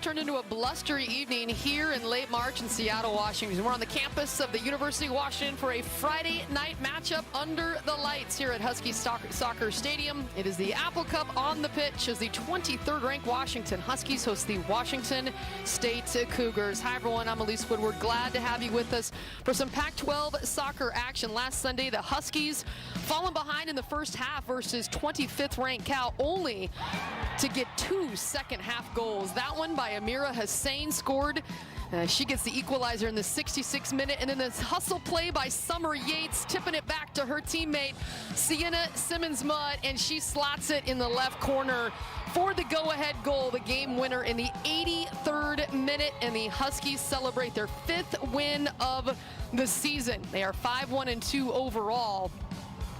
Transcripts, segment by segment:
turned into a blustery evening here in late March in Seattle, Washington. We're on the campus of the University of Washington for a Friday night matchup under the lights here at Husky Soccer Stadium. It is the Apple Cup on the pitch as the 23rd ranked Washington Huskies host the Washington State Cougars. Hi everyone, I'm Elise Woodward. Glad to have you with us for some Pac-12 soccer action. Last Sunday, the Huskies fallen behind in the first half versus 25th ranked Cal, only to get 2 second-half goals. That one by Amira Hussein scored. She gets the equalizer in the 66th minute, and then this hustle play by Summer Yates, tipping it back to her teammate, Sienna Simmons-Mudd, and she slots it in the left corner for the go-ahead goal, the game winner in the 83rd minute, and the Huskies celebrate their 5th win of the season. They are 5-1-2 overall,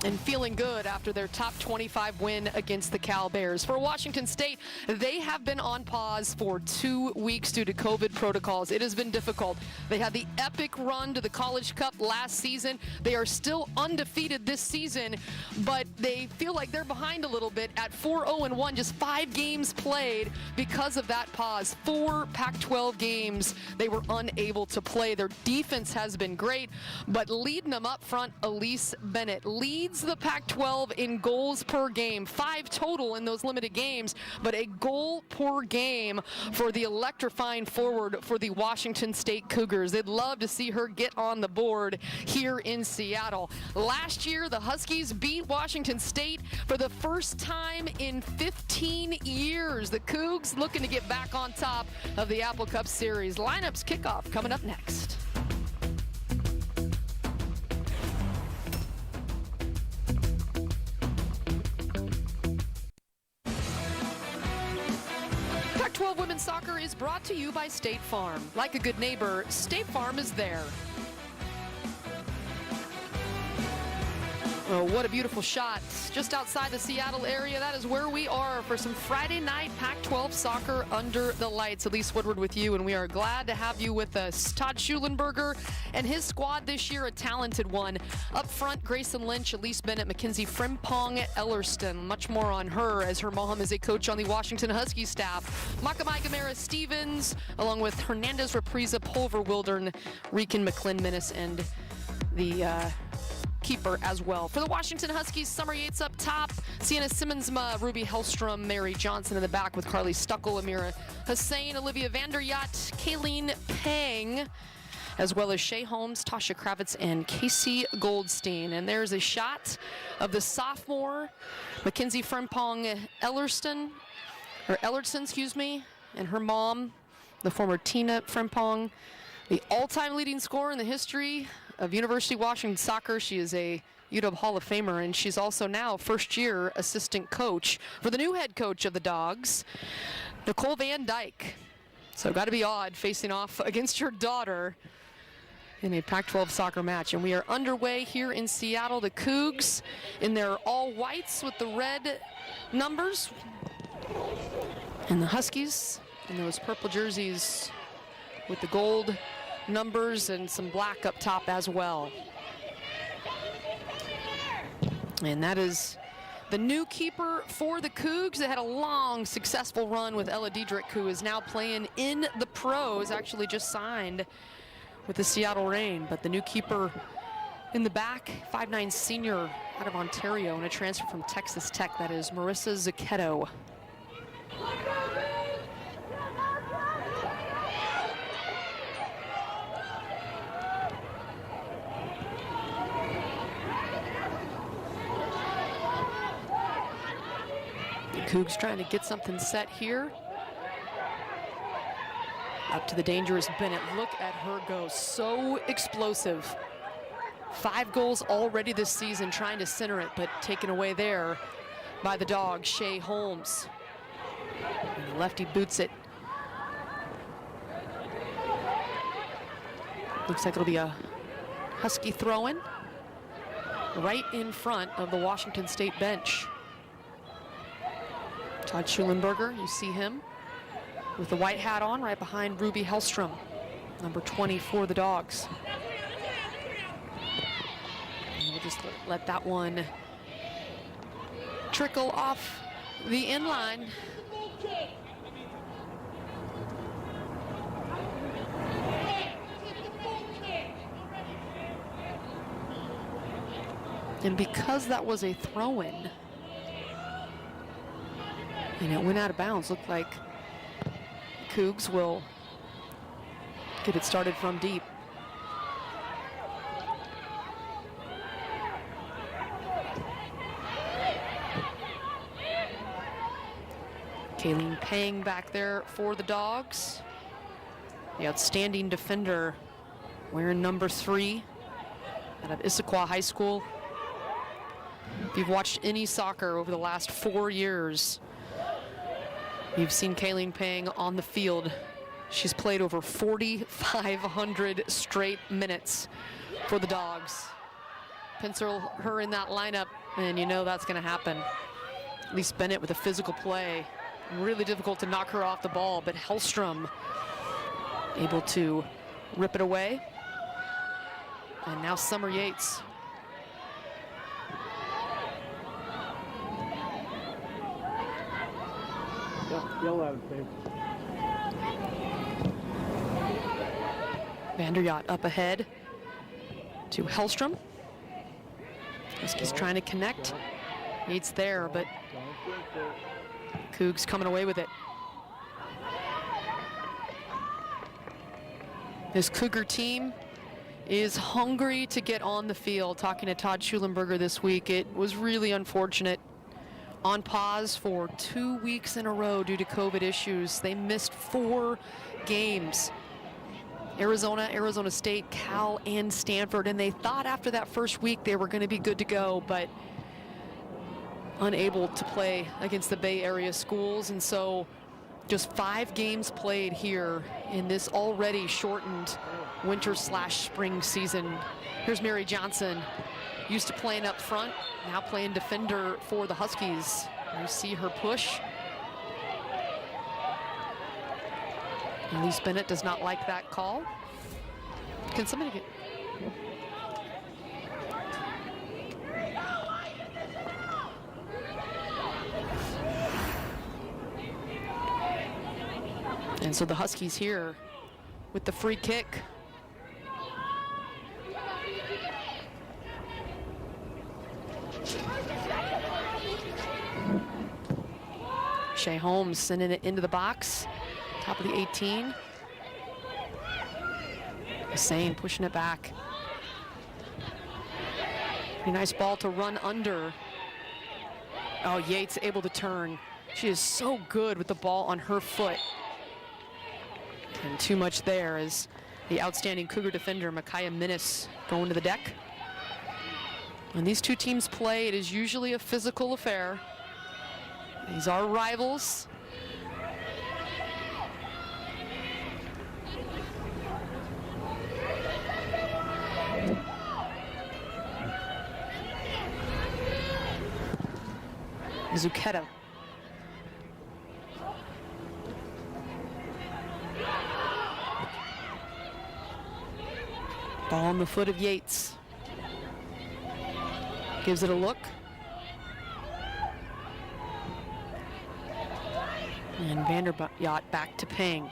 and feeling good after their top 25 win against the Cal Bears. For Washington State, they have been on pause for 2 weeks due to COVID protocols. It has been difficult. They had the epic run to the College Cup last season. They are still undefeated this season, but they feel like they're behind a little bit at 4-0-1, just 5 games played because of that pause. 4 Pac-12 games they were unable to play. Their defense has been great, but leading them up front, Elise Bennett leads the Pac-12 in goals per game, 5 total in those limited games, but a goal per game for the electrifying forward for the Washington State Cougars. They'd love to see her get on the board here in Seattle. Last year, the Huskies beat Washington State for the first time in 15 years. The Cougs looking to get back on top of the Apple Cup Series. Lineups kickoff coming up next. Pac-12 Women's Soccer is brought to you by State Farm. Like a good neighbor, State Farm is there. Oh, what a beautiful shot. Just outside the Seattle area, that is where we are for some Friday night Pac-12 soccer under the lights. Elise Woodward with you, and we are glad to have you with us. Todd Schulenberger and his squad this year, a talented one. Up front, Grayson Lynch, Elise Bennett, Mackenzie Frimpong, Ellerston. Much more on her as her mom is a coach on the Washington Huskies staff. Makamai Gamera Stevens, along with Hernandez Represa, Pulver Wildern, Rican McClin Minnis, and the keeper as well. For the Washington Huskies, Summer Yates up top, Sienna Simmons-Mudd, Ruby Hellstrom, Mary Johnson in the back with Carly Stuckel, Amira Hussein, Olivia Vanderyat, Kayleen Pang, as well as Shay Holmes, Tasha Kravitz, and Casey Goldstein. And there's a shot of the sophomore, Mackenzie Frimpong Ellerston, and her mom, the former Tina Frimpong, the all-time leading scorer in the history of University of Washington soccer. She is a UW Hall of Famer, and she's also now first-year assistant coach for the new head coach of the Dogs, Nicole Van Dyke. So got to be odd facing off against your daughter in a Pac-12 soccer match. And we are underway here in Seattle. The Cougs in their all-whites with the red numbers, and the Huskies in those purple jerseys with the gold numbers and some black up top as well. And that is the new keeper for the Cougs. They had a long, successful run with Ella Diedrich, who is now playing in the pros, actually just signed with the Seattle Reign. But the new keeper in the back, 5'9" senior out of Ontario and a transfer from Texas Tech, that is Marissa Zucchetto. Cougs trying to get something set here. Up to the dangerous Bennett. Look at her go. So explosive. 5 goals already this season, trying to center it, but taken away there by the Dogs. Shay Holmes. And the lefty boots it. Looks like it'll be a Husky throw-in right in front of the Washington State bench. Todd Schulenberger, you see him with the white hat on right behind Ruby Hellstrom, number 20 for the Dogs. And we'll just let that one trickle off the inline. And because that was a throw-in, and it went out of bounds, looked like Cougs will get it started from deep. Kayleen Pang back there for the Dogs. The outstanding defender wearing number 3 out of Issaquah High School. If you've watched any soccer over the last 4 years, you've seen Kayleen Pang on the field. She's played over 4,500 straight minutes for the Dogs. Pencil her in that lineup, and you know that's going to happen. Elise Bennett with a physical play. Really difficult to knock her off the ball, but Hellstrom able to rip it away. And now Summer Yates. Yell out, babe. Vanderyacht up ahead to Hellstrom. Huskies trying to connect. Yates there, but Cougs coming away with it. This Cougar team is hungry to get on the field. Talking to Todd Schulenberger this week, it was really unfortunate. On pause for 2 weeks in a row due to COVID issues. They missed 4 games. Arizona, Arizona State, Cal, and Stanford. And they thought after that first week they were going to be good to go, but unable to play against the Bay Area schools. And so just 5 games played here in this already shortened winter/spring season. Here's Mary Johnson, used to playing up front, now playing defender for the Huskies. You see her push. Elise Bennett does not like that call. Can somebody get... And so the Huskies here with the free kick. Shea Holmes sending it into the box, top of the 18. Hussein pushing it back. Pretty nice ball to run under. Oh, Yates able to turn. She is so good with the ball on her foot. And too much there as the outstanding Cougar defender, Micaiah Minnis, going to the deck. When these two teams play, it is usually a physical affair. These are rivals. Zucchetta. Ball on the foot of Yates. Gives it a look. And Vanderyacht back to Pang.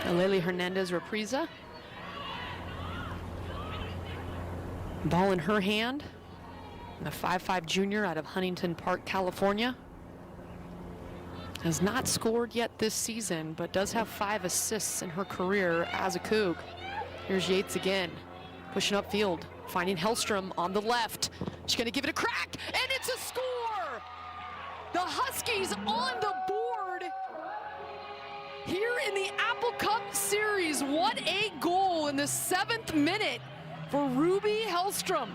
Aleli Hernandez Represa. Ball in her hand. And a 5'5" junior out of Huntington Park, California. Has not scored yet this season, but does have 5 assists in her career as a Coug. Here's Yates again, pushing upfield, finding Hellstrom on the left. She's gonna give it a crack, and it's a score! The Huskies on the board here in the Apple Cup Series. What a goal in the 7th minute for Ruby Hellstrom.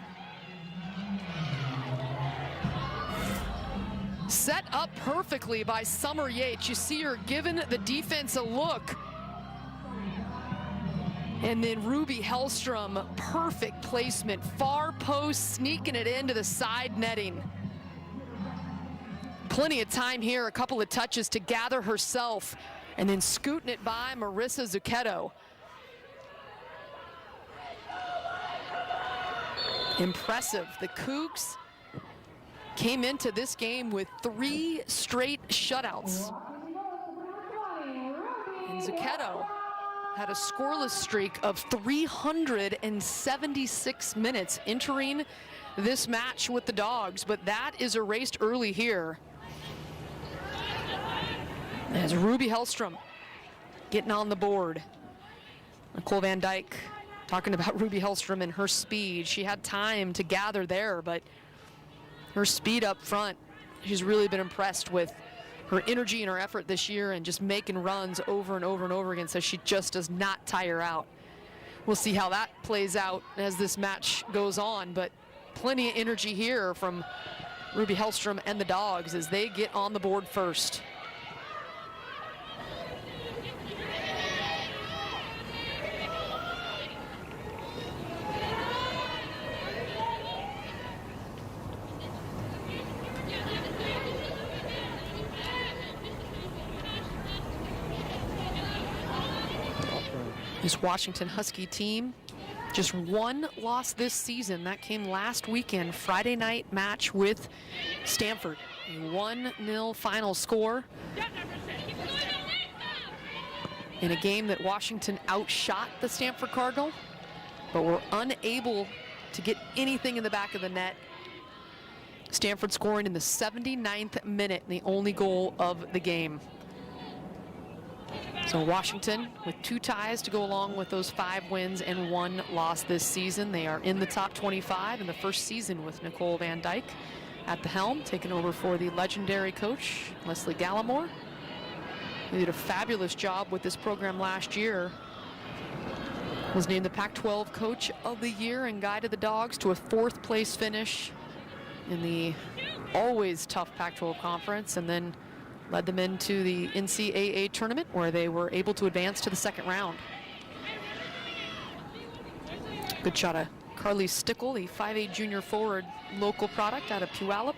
Set up perfectly by Summer Yates. You see her giving the defense a look. And then Ruby Hellstrom, perfect placement, far post, sneaking it into the side netting. Plenty of time here, a couple of touches to gather herself, and then scooting it by Marissa Zucchetto. Impressive. The Cougs came into this game with 3 straight shutouts. And Zucchetto had a scoreless streak of 376 minutes entering this match with the Dogs, but that is erased early here. As Ruby Hellstrom getting on the board. Nicole Van Dyke talking about Ruby Hellstrom and her speed. She had time to gather there, but her speed up front, she's really been impressed with her energy and her effort this year and just making runs over and over and over again, so she just does not tire out. We'll see how that plays out as this match goes on, but plenty of energy here from Ruby Hellstrom and the Dogs as they get on the board first. This Washington Husky team, just 1 loss this season. That came last weekend, Friday night match with Stanford. A 1-0 final score in a game that Washington outshot the Stanford Cardinal, but were unable to get anything in the back of the net. Stanford scoring in the 79th minute, the only goal of the game. So Washington with 2 ties to go along with those 5 wins and 1 loss this season. They are in the top 25 in the first season with Nicole Van Dyke at the helm, taking over for the legendary coach, Leslie Gallimore. He did a fabulous job with this program last year. Was named the Pac-12 Coach of the Year and guided the Dogs to a 4th place finish in the always tough Pac-12 conference, and then led them into the NCAA tournament where they were able to advance to the 2nd round. Good shot of Carly Stickle, the 5A junior forward local product out of Puyallup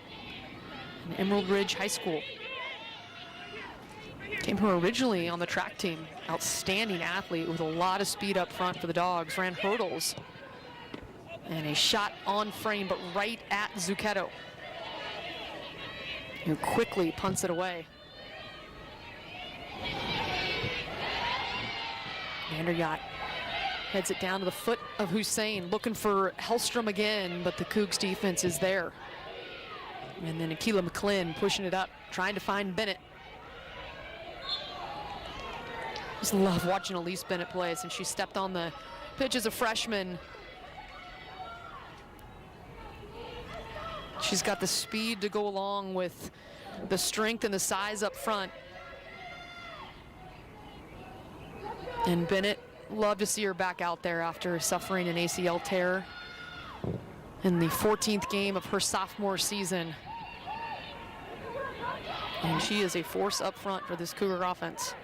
and Emerald Ridge High School. Came from originally on the track team. Outstanding athlete with a lot of speed up front for the Dogs. Ran hurdles. And a shot on frame, but right at Zucchetto, who quickly punts it away. Vanderyacht heads it down to the foot of Hussein, looking for Hellstrom again, but the Cougs defense is there. And then Akila McClin pushing it up, trying to find Bennett. Just love watching Elise Bennett play since she stepped on the pitch as a freshman. She's got the speed to go along with the strength and the size up front. And Bennett, love to see her back out there after suffering an ACL tear in the 14th game of her sophomore season. And she is a force up front for this Cougar offense.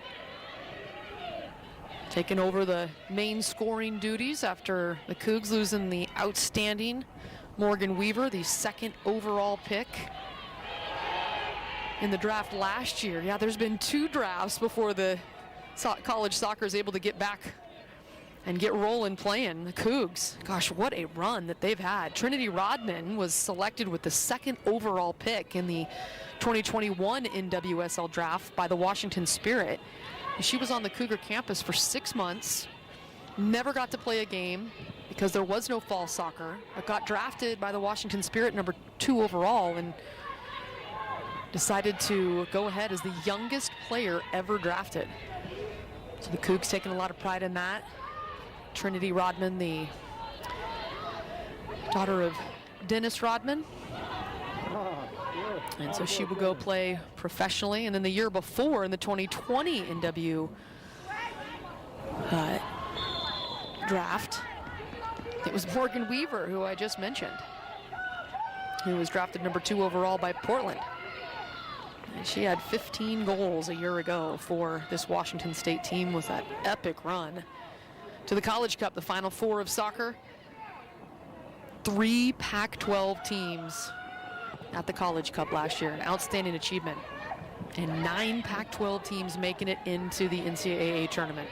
Taking over the main scoring duties after the Cougs losing the outstanding Morgan Weaver, the 2nd overall pick in the draft last year. Yeah, there's been 2 drafts before the college soccer is able to get back and get rolling playing. The Cougs, gosh, what a run that they've had. Trinity Rodman was selected with the 2nd overall pick in the 2021 NWSL draft by the Washington Spirit. She was on the Cougar campus for 6 months, never got to play a game because there was no fall soccer, but got drafted by the Washington Spirit number 2 overall and decided to go ahead as the youngest player ever drafted. So the Cougs taking a lot of pride in that. Trinity Rodman, the daughter of Dennis Rodman. And so she will go play professionally. And then the year before, in the 2020 NW draft, it was Morgan Weaver, who I just mentioned, who was drafted number 2 overall by Portland. And she had 15 goals a year ago for this Washington State team with that epic run to the College Cup, the Final Four of soccer. 3 Pac-12 teams at the College Cup last year, an outstanding achievement. And 9 Pac-12 teams making it into the NCAA tournament.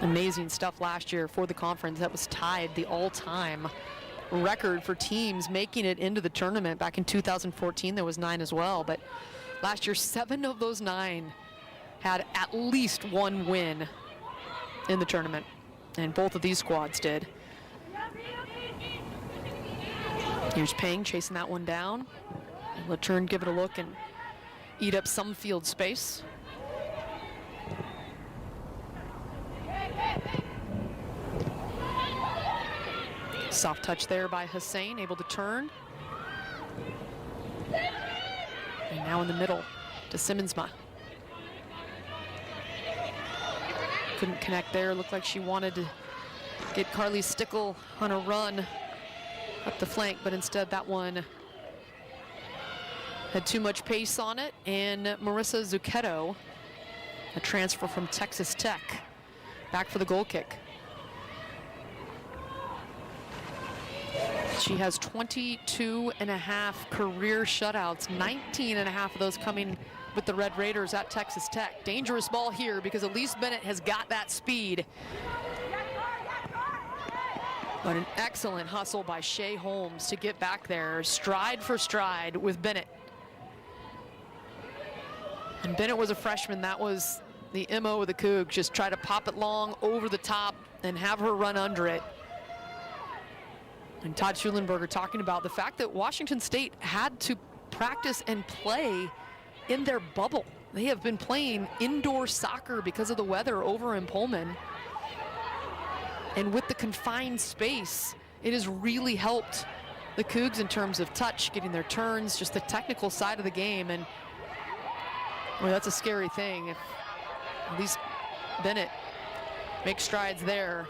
Amazing stuff last year for the conference. That was tied the all-time record for teams making it into the tournament. Back in 2014, there was 9 as well. But last year, 7 of those 9 had at least one win in the tournament. And both of these squads did. Here's Peng chasing that one down. And Latuerne give it a look and eat up some field space. Soft touch there by Hussein, able to turn. And now in the middle to Simmonsma. Couldn't connect there. Looked like she wanted to get Carly Stickle on a run up the flank, but instead that one had too much pace on it. And Marissa Zucchetto, a transfer from Texas Tech, back for the goal kick. She has 22.5 career shutouts, 19.5 of those coming with the Red Raiders at Texas Tech. Dangerous ball here because Elise Bennett has got that speed. But an excellent hustle by Shea Holmes to get back there, stride for stride with Bennett. And Bennett was a freshman. That was the MO of the Cougs, just try to pop it long over the top and have her run under it. And Todd Schulenberger talking about the fact that Washington State had to practice and play in their bubble. They have been playing indoor soccer because of the weather over in Pullman. And with the confined space, it has really helped the Cougs in terms of touch, getting their turns, just the technical side of the game. And well, that's a scary thing. If at least Bennett makes strides there,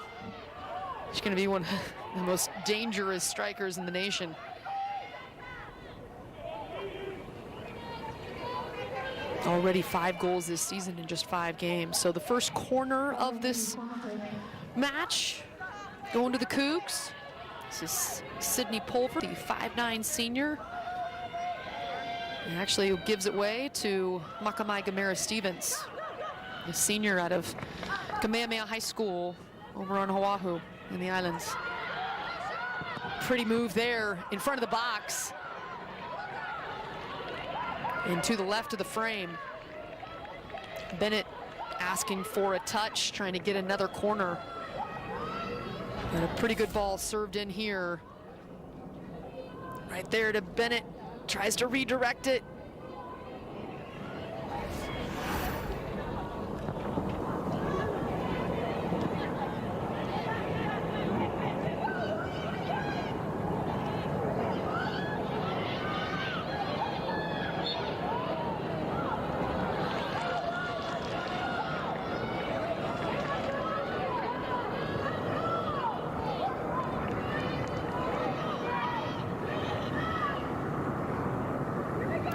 she's going to be one of the most dangerous strikers in the nation. Already 5 goals this season in just 5 games. So the first corner of this match going to the Cougs. This is Sydney Pulver, the 5'9" senior. And actually gives it away to Makamai Gamera Stevens, the senior out of Kamehameha High School over on Oahu in the islands. Pretty move there in front of the box. And to the left of the frame. Bennett asking for a touch, trying to get another corner. And a pretty good ball served in here. Right there to Bennett, tries to redirect it.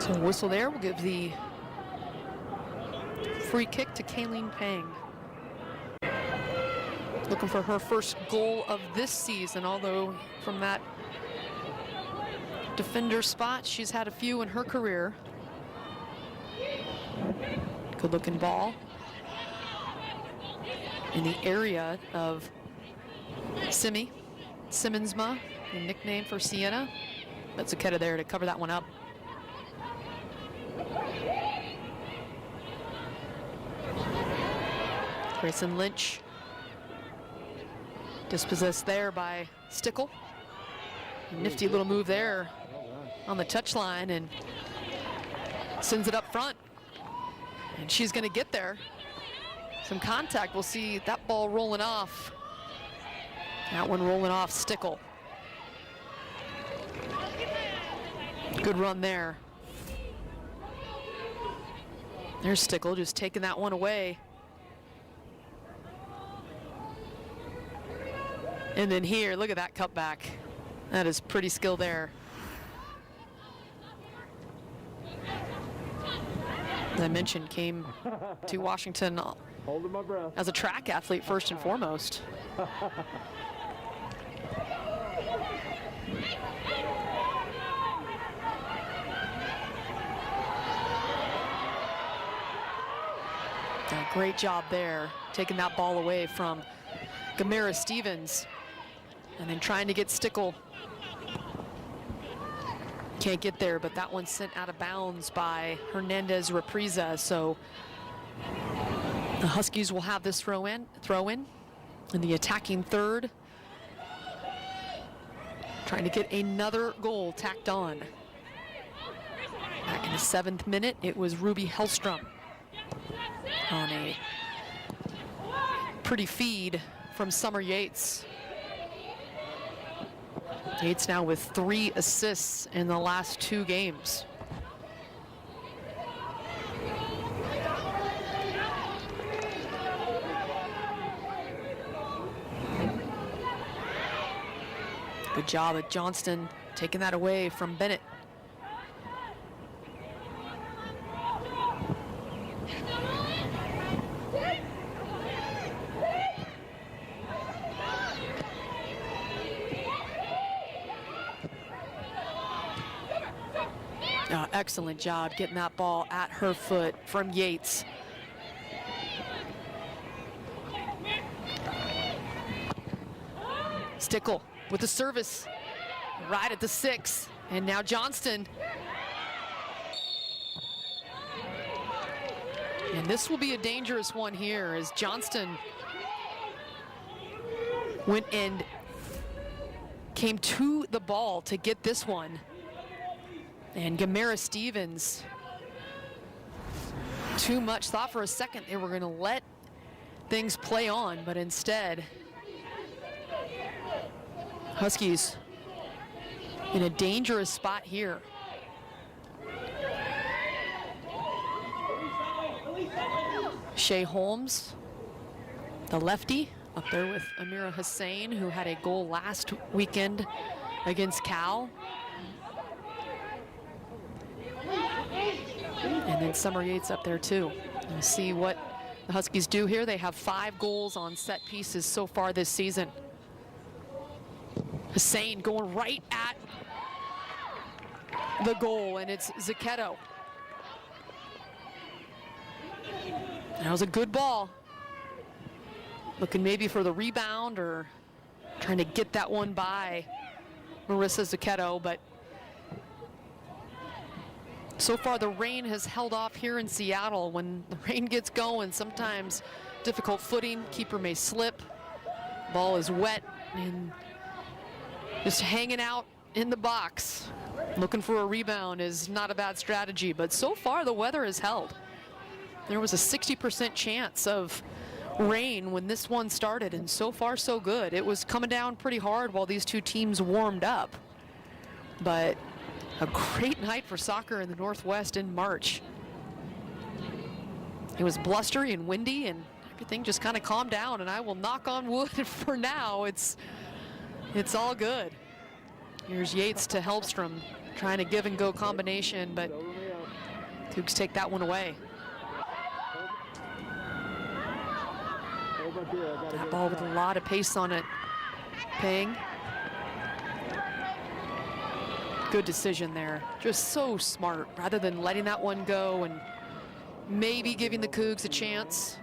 So whistle there will give the free kick to Kayleen Peng. Looking for her first goal of this season, although from that defender spot, she's had a few in her career. Good looking ball in the area of Simmonsma, the nickname for Sienna. But Zucchetto there to cover that one up. Grayson Lynch dispossessed there by Stickle. Nifty little move there on the touchline and sends it up front. And she's going to get there. Some contact. We'll see that ball rolling off. That one rolling off Stickle. Good run there. There's Stickle just taking that one away. And then here, look at that cutback. That is pretty skilled there. As I mentioned, came to Washington Holding my breath. as a track athlete first and foremost. Great job there, taking that ball away from Gamera Stevens. And then trying to get Stickle. Can't get there, but that one's sent out of bounds by Hernandez Represa. So the Huskies will have this throw in the attacking third. Trying to get another goal tacked on. Back in the 7th minute, it was Ruby Hellstrom on a pretty feed from Summer Yates. Yates now with 3 assists in the last 2 games. Good job at Johnston taking that away from Bennett. Excellent job getting that ball at her foot from Yates. Stickle with the service right at the 6, and now Johnston. And this will be a dangerous one here as Johnston went and came to the ball to get this one. And Gamera Stevens, too much. Thought for a second they were going to let things play on, but instead, Huskies in a dangerous spot here. Shea Holmes, the lefty, up there with Amira Hussein, who had a goal last weekend against Cal. And then Summer Yates up there too. We'll see what the Huskies do here. They have 5 goals on set pieces so far this season. Hussein going right at the goal, and it's Zucchetto. That was a good ball. Looking maybe for the rebound or trying to get that one by Marissa Zucchetto, but so far the rain has held off here in Seattle. When the rain gets going, sometimes difficult footing, keeper may slip, ball is wet, and just hanging out in the box, looking for a rebound is not a bad strategy, but so far the weather has held. There was a 60% chance of rain when this one started, and so far so good. It was coming down pretty hard while these 2 teams warmed up, but a great night for soccer in the Northwest in March. It was blustery and windy, and everything just kind of calmed down, and I will knock on wood for now. It's all good. Here's Yates to Hellstrom, trying to give and go combination, but Cougs take that one away. That ball with a lot of pace on it. Pang. Good decision there. Just so smart, rather than letting that one go and maybe giving the Cougs a chance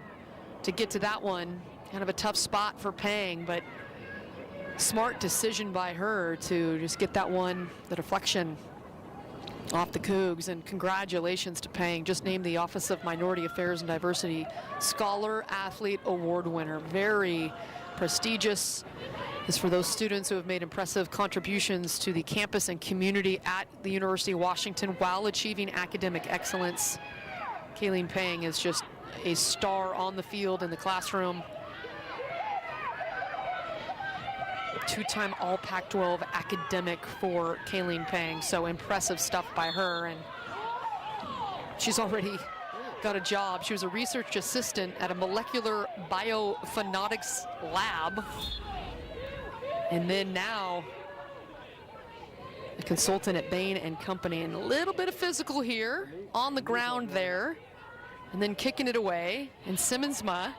to get to that one. Kind of a tough spot for Pang, but smart decision by her to just get that one, the deflection, off the Cougs. And congratulations to Pang, just named the Office of Minority Affairs and Diversity Scholar Athlete Award winner. Very prestigious. This is for those students who have made impressive contributions to the campus and community at the University of Washington while achieving academic excellence. Kayleen Pang is just a star on the field, in the classroom. 2-time all Pac-12 academic for Kayleen Pang, so impressive stuff by her, and she's already got a job. She was a research assistant at a molecular biophonetics lab, and then now a consultant at Bain and Company. And a little bit of physical here on the ground there, and then kicking it away, and Simmonsma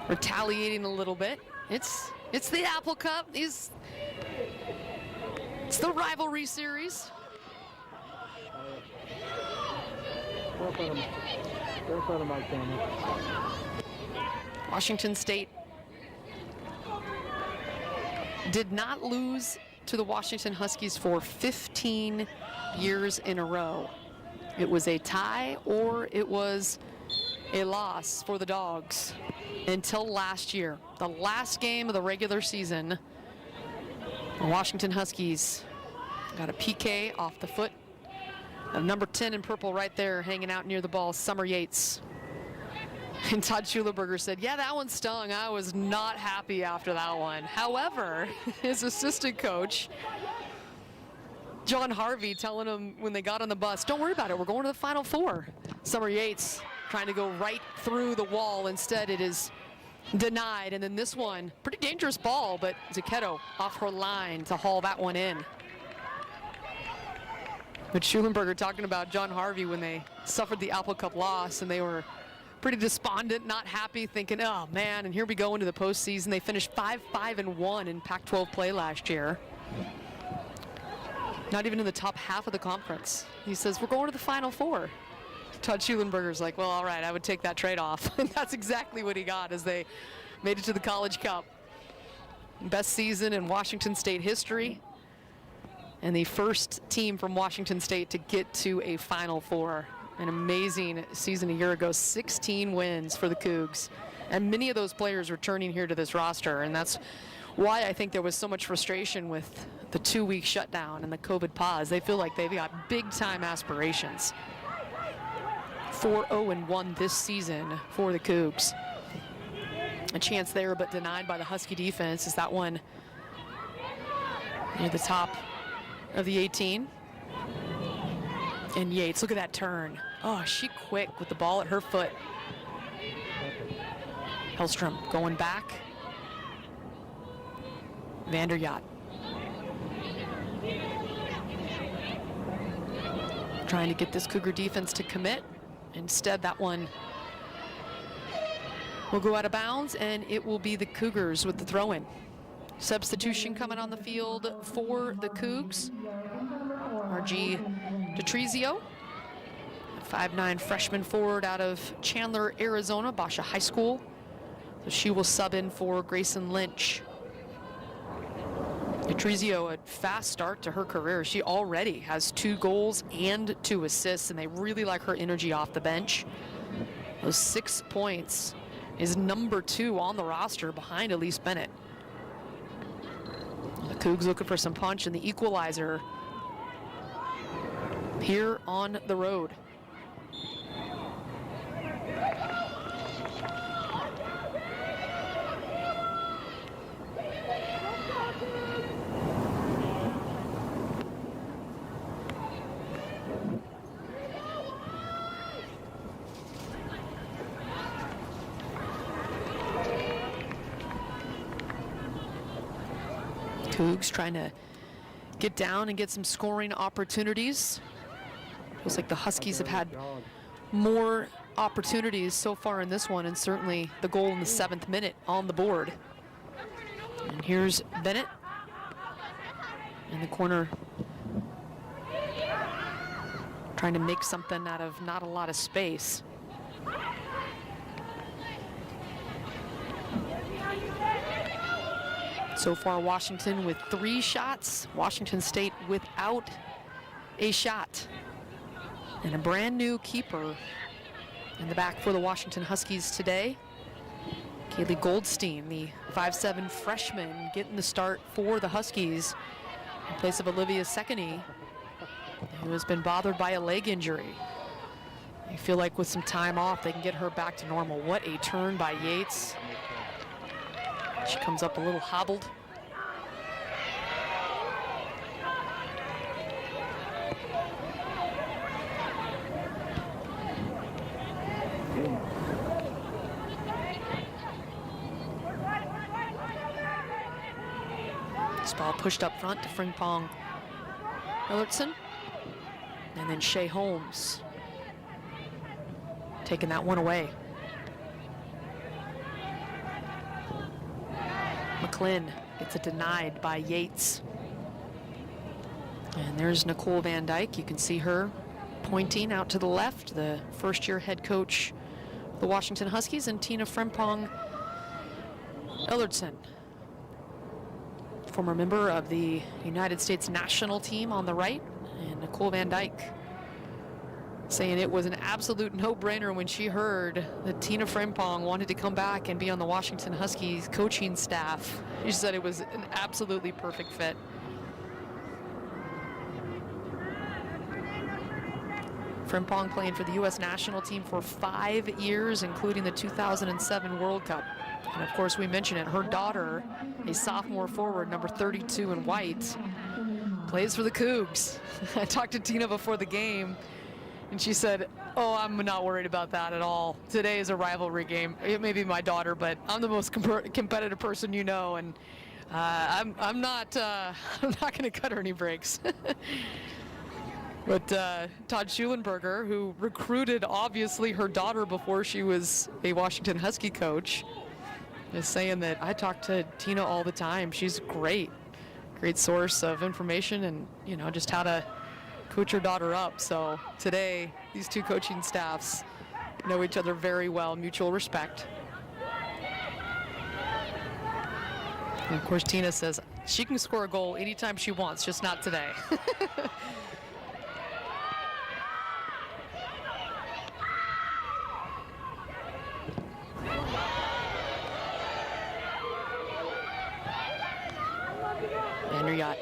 retaliating a little bit. It's the Apple Cup. It's the rivalry series. Careful of Mike Campbell. Washington State did not lose to the Washington Huskies for 15 years in a row. It was a tie or it was a loss for the Dogs until last year. The last game of the regular season, the Washington Huskies got a PK off the foot of number 10 in purple right there, hanging out near the ball, Summer Yates. And Todd Schulenberger said, yeah, that one stung. I was not happy after that one. However, his assistant coach, John Harvey, telling him when they got on the bus, don't worry about it, we're going to the Final Four. Summer Yates trying to go right through the wall. Instead, it is denied. And then this one, pretty dangerous ball, but Zucchetto off her line to haul that one in. But Schulenberger talking about John Harvey when they suffered the Apple Cup loss, and they were pretty despondent, not happy, thinking, oh man, and here we go into the postseason. They finished 5-5-1 in Pac-12 play last year. Not even in the top half of the conference. He says, we're going to the Final Four. Todd Schulenberger's like, well, all right, I would take that trade-off. And that's exactly what he got as they made it to the College Cup. Best season in Washington State history. And the first team from Washington State to get to a Final Four. An amazing season a year ago, 16 wins for the Cougs. And many of those players returning here to this roster. And that's why I think there was so much frustration with the 2-week shutdown and the COVID pause. They feel like they've got big-time aspirations. 4-0-1 this season for the Cougs. A chance there, but denied by the Husky defense. Is that one near the top of the 18? And Yates, look at that turn. Oh, she quick with the ball at her foot. Hellstrom going back. Vanderyacht. Trying to get this Cougar defense to commit. Instead, that one will go out of bounds, and it will be the Cougars with the throw-in. Substitution coming on the field for the Cougs. R.G. Detrezio, 5'9" freshman forward out of Chandler, Arizona, Basha High School. So she will sub in for Grayson Lynch. Detrezio, a fast start to her career. She already has 2 goals and 2 assists, and they really like her energy off the bench. Those 6 points is number 2 on the roster behind Elise Bennett. The Cougs looking for some punch, and the equalizer here on the road. Cougs trying to get down and get some scoring opportunities. Feels like the Huskies have had more opportunities so far in this one, and certainly the goal in the 7th minute on the board. And here's Bennett in the corner, trying to make something out of not a lot of space. So far, Washington with 3 shots. Washington State without a shot. And a brand new keeper in the back for the Washington Huskies today. Kaylee Goldstein, the 5'7" freshman, getting the start for the Huskies in place of Olivia Sekeny, who has been bothered by a leg injury. I feel like with some time off, they can get her back to normal. What a turn by Yates. She comes up a little hobbled. This ball pushed up front to Frimpong Ellertson. And then Shea Holmes taking that one away. McLean gets it denied by Yates. And there's Nicole Van Dyke. You can see her pointing out to the left, the first-year head coach of the Washington Huskies, and Tina Frimpong Ellertson, former member of the United States national team on the right, and Nicole Van Dyke saying it was an absolute no-brainer when she heard that Tina Frimpong wanted to come back and be on the Washington Huskies coaching staff. She said it was an absolutely perfect fit. Frimpong playing for the U.S. national team for 5 years, including the 2007 World Cup. And of course, we mentioned it, her daughter, a sophomore forward, number 32 in white, plays for the Cougs. I talked to Tina before the game, and she said, "Oh, I'm not worried about that at all. Today is a rivalry game. It may be my daughter, but I'm the most competitive person you know, and I'm not I'm not going to cut her any breaks." But Todd Schulenberger, who recruited obviously her daughter before she was a Washington Husky coach, is saying that I talk to Tina all the time. She's great source of information, and you know, just how to coach her daughter up. So today, these two coaching staffs know each other very well, mutual respect. And of course, Tina says she can score a goal anytime she wants, just not today. Vanderyacht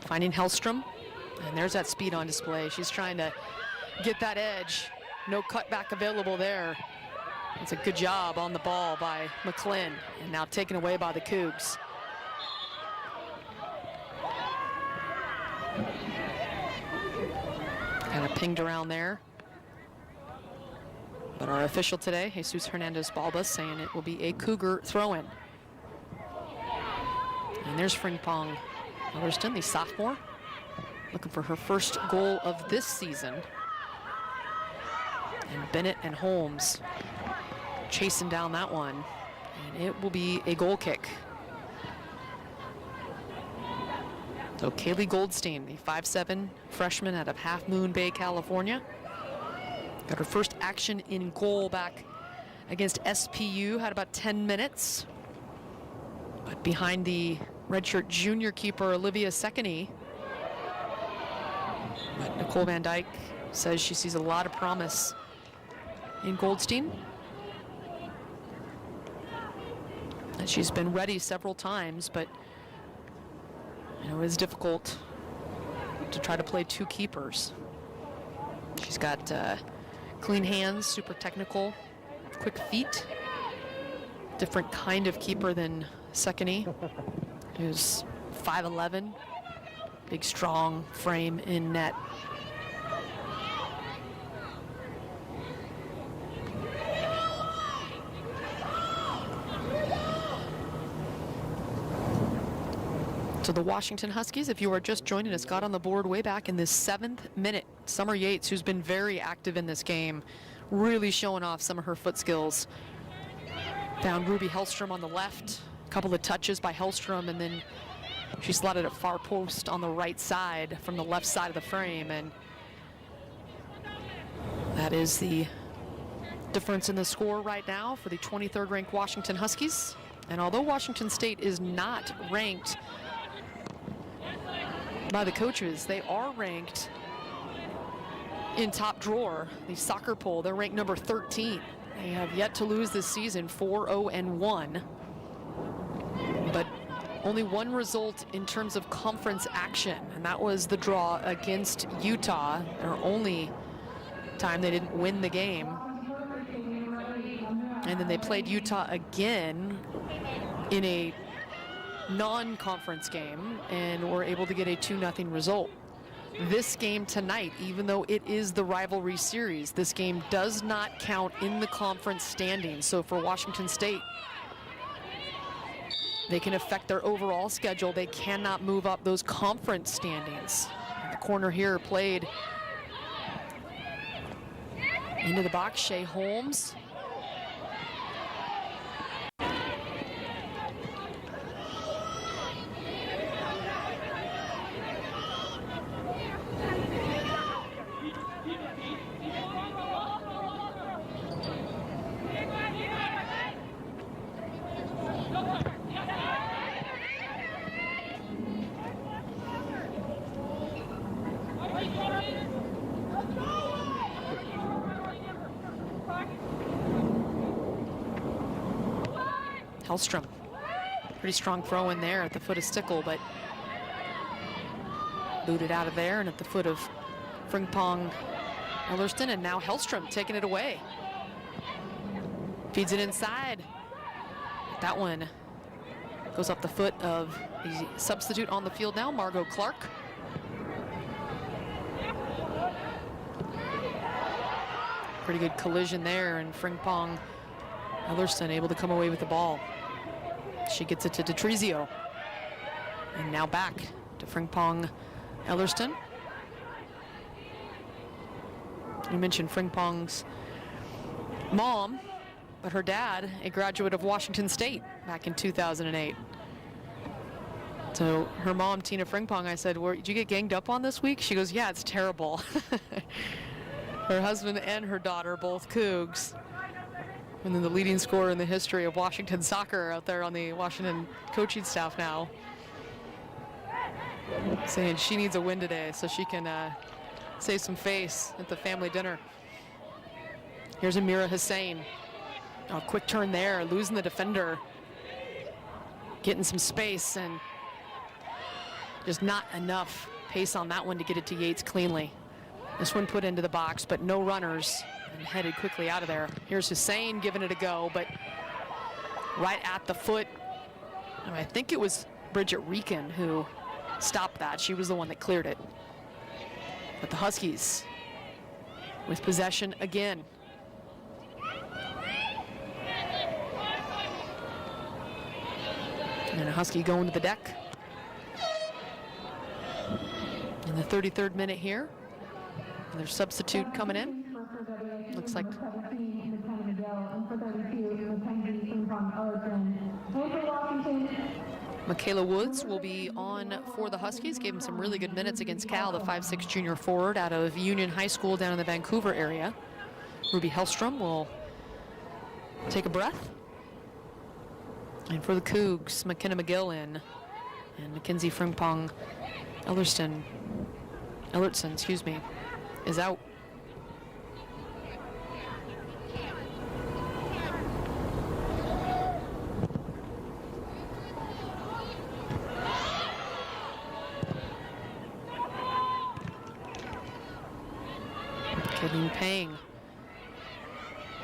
finding Hellstrom, and there's that speed on display. She's trying to get that edge. No cutback available there. It's a good job on the ball by McClin, and now taken away by the Cougs. Kind of pinged around there. But our official today, Jesus Hernandez-Balbas, saying it will be a Cougar throw-in. And there's Frimpong Ellertson, the sophomore, looking for her first goal of this season. And Bennett and Holmes chasing down that one. And it will be a goal kick. So Kaylee Goldstein, the 5'7" freshman out of Half Moon Bay, California, got her first action in goal back against SPU, had about 10 minutes. But behind the redshirt junior keeper, Olivia Sekeny. But Nicole Van Dyke says she sees a lot of promise in Goldstein. And she's been ready several times, but you know, it is difficult to try to play two keepers. She's got clean hands, super technical, quick feet. Different kind of keeper than Sekeny, who's 5'11", big strong frame in net. So the Washington Huskies, if you are just joining us, got on the board way back in the 7th minute. Summer Yates, who's been very active in this game, really showing off some of her foot skills. Found Ruby Hellstrom on the left, a couple of touches by Hellstrom, and then she slotted a far post on the right side from the left side of the frame, and that is the difference in the score right now for the 23rd ranked Washington Huskies. And although Washington State is not ranked by the coaches, they are ranked in top drawer, the soccer poll. They're ranked number 13. They have yet to lose this season, 4-0-1. But only one result in terms of conference action, and that was the draw against Utah, their only time they didn't win the game. And then they played Utah again in a non-conference game and were able to get a 2-0 result. This game tonight, even though it is the rivalry series, this game does not count in the conference standings. So for Washington State, they can affect their overall schedule. They cannot move up those conference standings. The corner here played into the box. Shea Holmes. Hellstrom. Pretty strong throw in there at the foot of Stickle, but booted out of there and at the foot of Frimpong Ellerston, and now Hellstrom taking it away. Feeds it inside. That one goes off the foot of the substitute on the field now, Margot Clark. Pretty good collision there, and Frimpong Ellerston able to come away with the ball. She gets it to Detrezio. And now back to Frimpong Ellerston. You mentioned Frimpong's mom, but her dad, a graduate of Washington State back in 2008. So her mom, Tina Frimpong, I said, did you get ganged up on this week? She goes, yeah, it's terrible. Her husband and her daughter, both Cougs. And then the leading scorer in the history of Washington soccer out there on the Washington coaching staff now. Saying she needs a win today so she can save some face at the family dinner. Here's Amira Hussein. Oh, quick turn there, losing the defender. Getting some space and just not enough pace on that one to get it to Yates cleanly. This one put into the box, but no runners, and headed quickly out of there. Here's Hussein giving it a go, but right at the foot. I think it was Bridget Reekin who stopped that. She was the one that cleared it. But the Huskies with possession again. And a Husky going to the deck. In the 33rd minute here. And their substitute coming in. Looks like Michaela Woods will be on for the Huskies. Gave him some really good minutes against Cal, the 5'6" junior forward out of Union High School down in the Vancouver area. Ruby Hellstrom will take a breath. And for the Cougs, McKenna McGill in, and Mackenzie Frimpong Ellerston, excuse me, is out. Kaylene Pang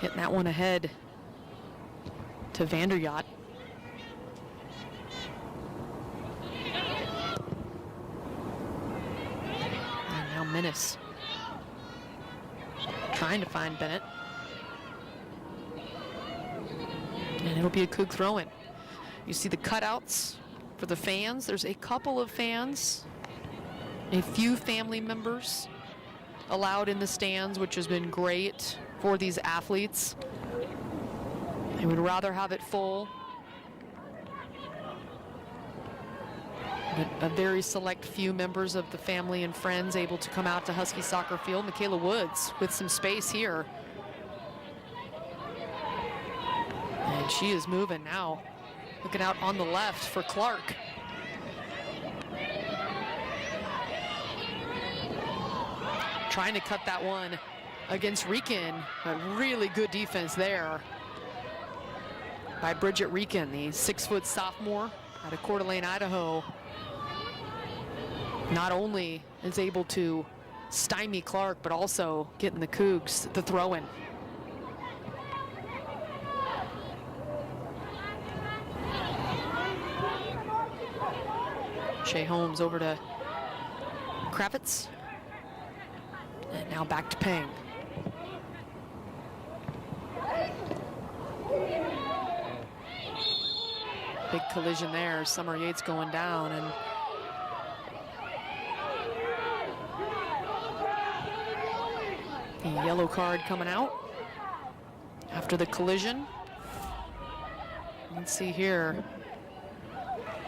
hitting that one ahead to Vanderyacht. And now Minnis trying to find Bennett. And it'll be a Coug throw-in. You see the cutouts for the fans. There's a couple of fans, a few family members allowed in the stands, which has been great for these athletes. They would rather have it full. But a very select few members of the family and friends able to come out to Husky Soccer Field. Michaela Woods with some space here. And she is moving now. Looking out on the left for Clark. Trying to cut that one against Reekin, but really good defense there by Bridget Reekin, the 6-foot sophomore out of Coeur d'Alene, Idaho. Not only is able to stymie Clark, but also getting the Cougs the throw-in. Shea Holmes over to Kravitz. And now back to Pang. Big collision there. Summer Yates going down, and the yellow card coming out after the collision. Let's see here.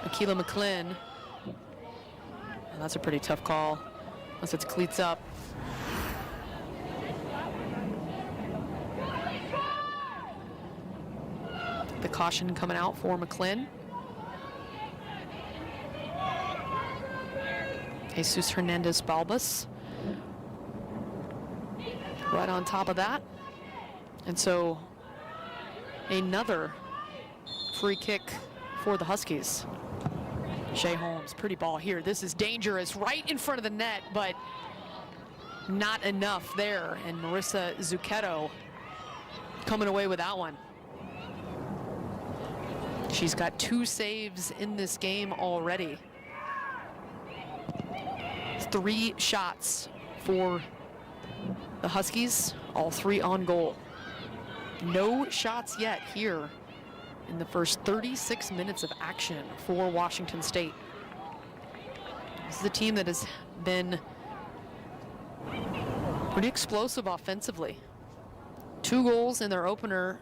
Akila McClin. And that's a pretty tough call, unless it's cleats up. The caution coming out for McClin. Jesus Hernandez Balbas right on top of that. And so another free kick for the Huskies. Shea Holmes, pretty ball here. This is dangerous, right in front of the net, but not enough there. And Marissa Zucchetto coming away with that one. She's got 2 saves in this game already. 3 shots for the Huskies, all 3 on goal. No shots yet here in the first 36 minutes of action for Washington State. This is a team that has been pretty explosive offensively. 2 goals in their opener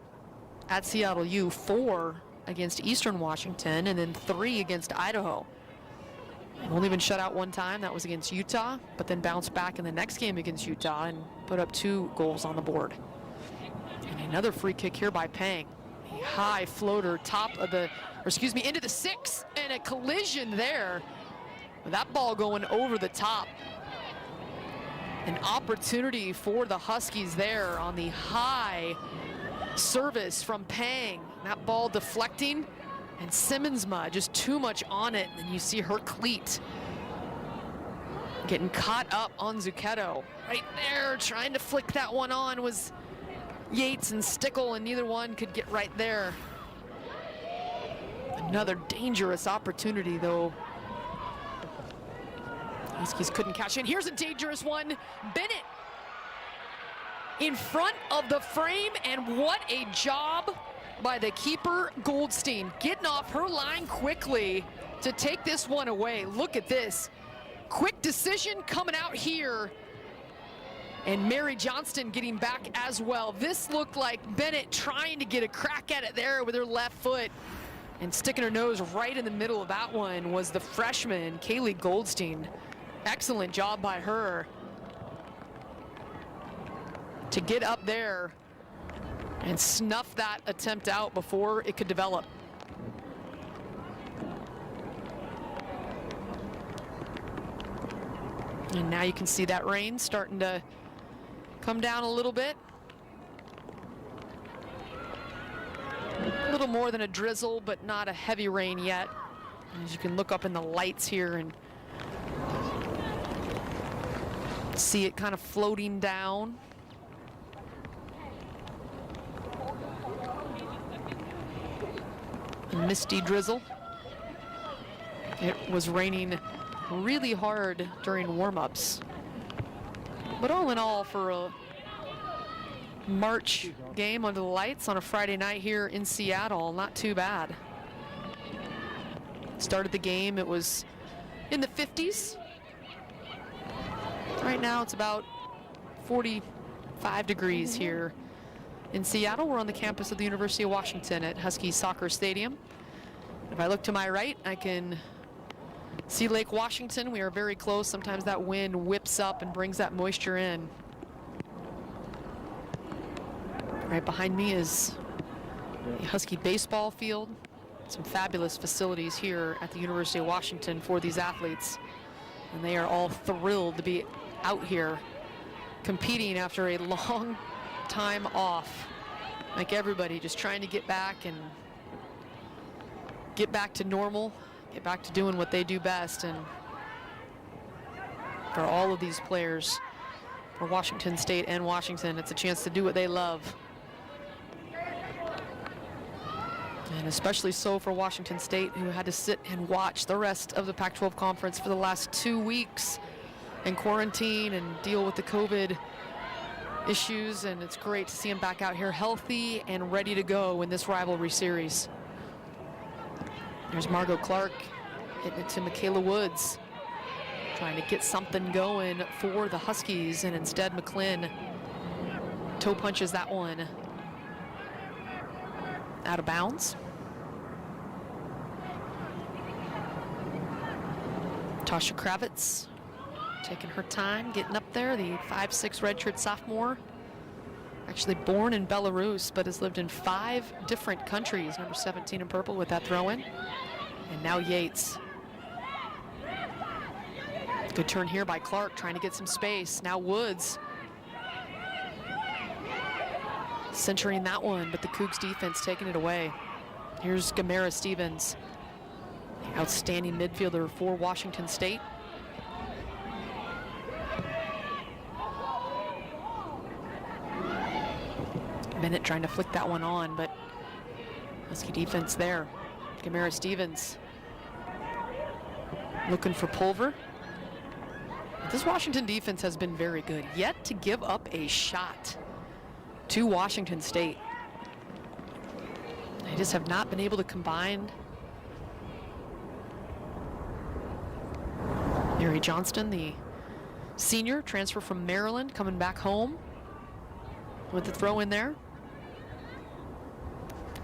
at Seattle U, 4 against Eastern Washington, and then 3 against Idaho. They've only been shut out 1 time, that was against Utah, but then bounced back in the next game against Utah and put up 2 goals on the board. And another free kick here by Pang. A high floater, into the 6, and a collision there. That ball going over the top. An opportunity for the Huskies there on the high service from Pang. That ball deflecting, and Simmonsma just too much on it, and you see her cleat getting caught up on Zucchetto. Right there, trying to flick that one on was Yates and Stickle, and neither one could get right there. Another dangerous opportunity, though. Huskies couldn't cash in. Here's a dangerous one. Bennett in front of the frame, and what a job by the keeper, Goldstein, getting off her line quickly to take this one away. Look at this. Quick decision coming out here. And Mary Johnston getting back as well. This looked like Bennett trying to get a crack at it there with her left foot. And sticking her nose right in the middle of that one was the freshman, Kaylee Goldstein. Excellent job by her to get up there and snuff that attempt out before it could develop. And now you can see that rain starting to come down a little bit. A little more than a drizzle, but not a heavy rain yet. As you can look up in the lights here and see it kind of floating down. A misty drizzle. It was raining really hard during warm-ups. But all in all, for a March game under the lights on a Friday night here in Seattle, not too bad. Started the game, it was in the 50s. Right now it's about 45 degrees here in Seattle. We're on the campus of the University of Washington at Husky Soccer Stadium. If I look to my right, I can see Lake Washington. We are very close. Sometimes that wind whips up and brings that moisture in. Right behind me is the Husky baseball field. Some fabulous facilities here at the University of Washington for these athletes. And they are all thrilled to be out here competing after a long time off. Like everybody, just trying to get back and get back to normal, get back to doing what they do best. And for all of these players, for Washington State and Washington, it's a chance to do what they love. And especially so for Washington State, who had to sit and watch the rest of the Pac-12 conference for the last 2 weeks and quarantine and deal with the COVID issues. And it's great to see them back out here healthy and ready to go in this rivalry series. There's Margot Clark hitting it to Michaela Woods, trying to get something going for the Huskies, and instead McLinn toe punches that one out of bounds. Tasha Kravitz taking her time, getting up there, the 5'6" redshirt sophomore. Actually born in Belarus, but has lived in 5 different countries. Number 17 in purple with that throw-in. And now Yates. Good turn here by Clark, trying to get some space. Now Woods centering that one, but the Cougs defense taking it away. Here's Gamera Stevens, the outstanding midfielder for Washington State. Bennett trying to flick that one on, but Husky defense there. Gamera Stevens looking for Pulver. This Washington defense has been very good, yet to give up a shot to Washington State. They just have not been able to combine. Mary Johnston, the senior, transfer from Maryland, coming back home with the throw in there.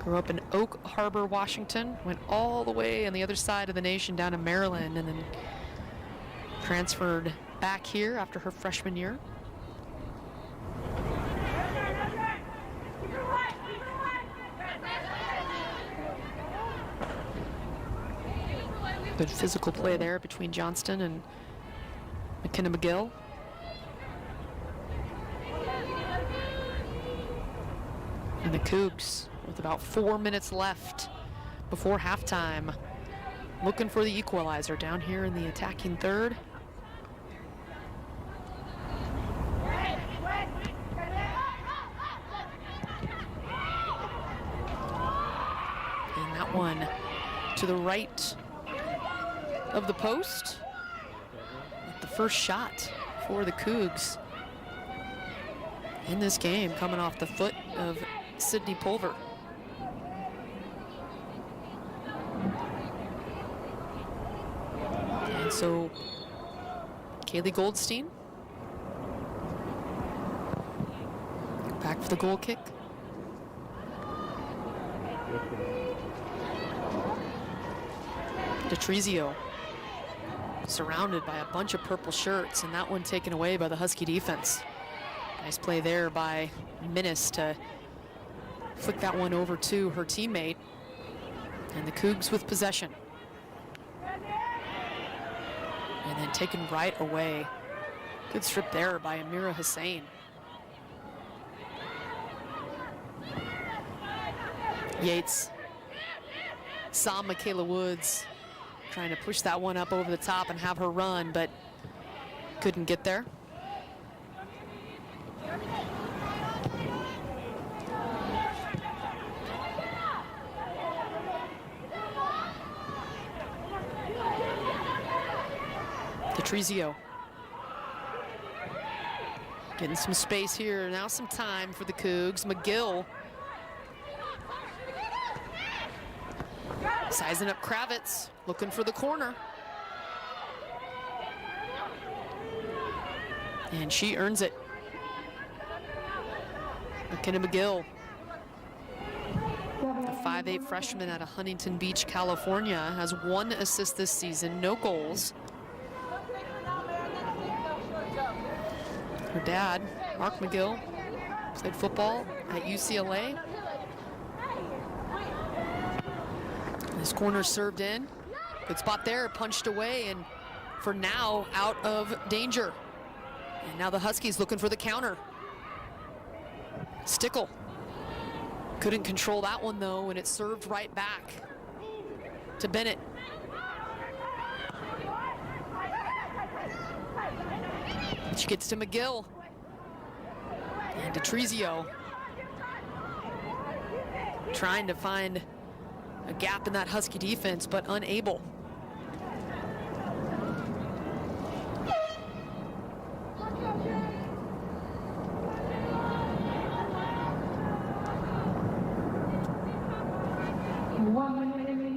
Grew up in Oak Harbor, Washington, went all the way on the other side of the nation down to Maryland, and then transferred back here after her freshman year. Good physical play there between Johnston and McKenna McGill. And the Cougs, with about 4 minutes left before halftime, looking for the equalizer down here in the attacking third. And that one to the right of the post. With the first shot for the Cougs in this game, coming off the foot of Sydney Pulver. And so Kaylee Goldstein back for the goal kick. DeTrizio surrounded by a bunch of purple shirts, and that one taken away by the Husky defense. Nice play there by Minnis to flick that one over to her teammate. And the Cougs with possession. And then taken right away. Good strip there by Amira Hussein. Yates saw Michaela Woods trying to push that one up over the top and have her run, but couldn't get there. DeTrizio getting some space here. Now some time for the Cougs. McGill sizing up Kravitz, looking for the corner. And she earns it. McKenna McGill, a 5'8" freshman out of Huntington Beach, California, has 1 assist this season, no goals. Her dad, Mark McGill, played football at UCLA. This corner served in. Good spot there, punched away, and for now, out of danger. And now the Huskies looking for the counter. Stickle couldn't control that one though, and it served right back to Bennett. She gets to McGill. And DeTrizio trying to find a gap in that Husky defense, but unable.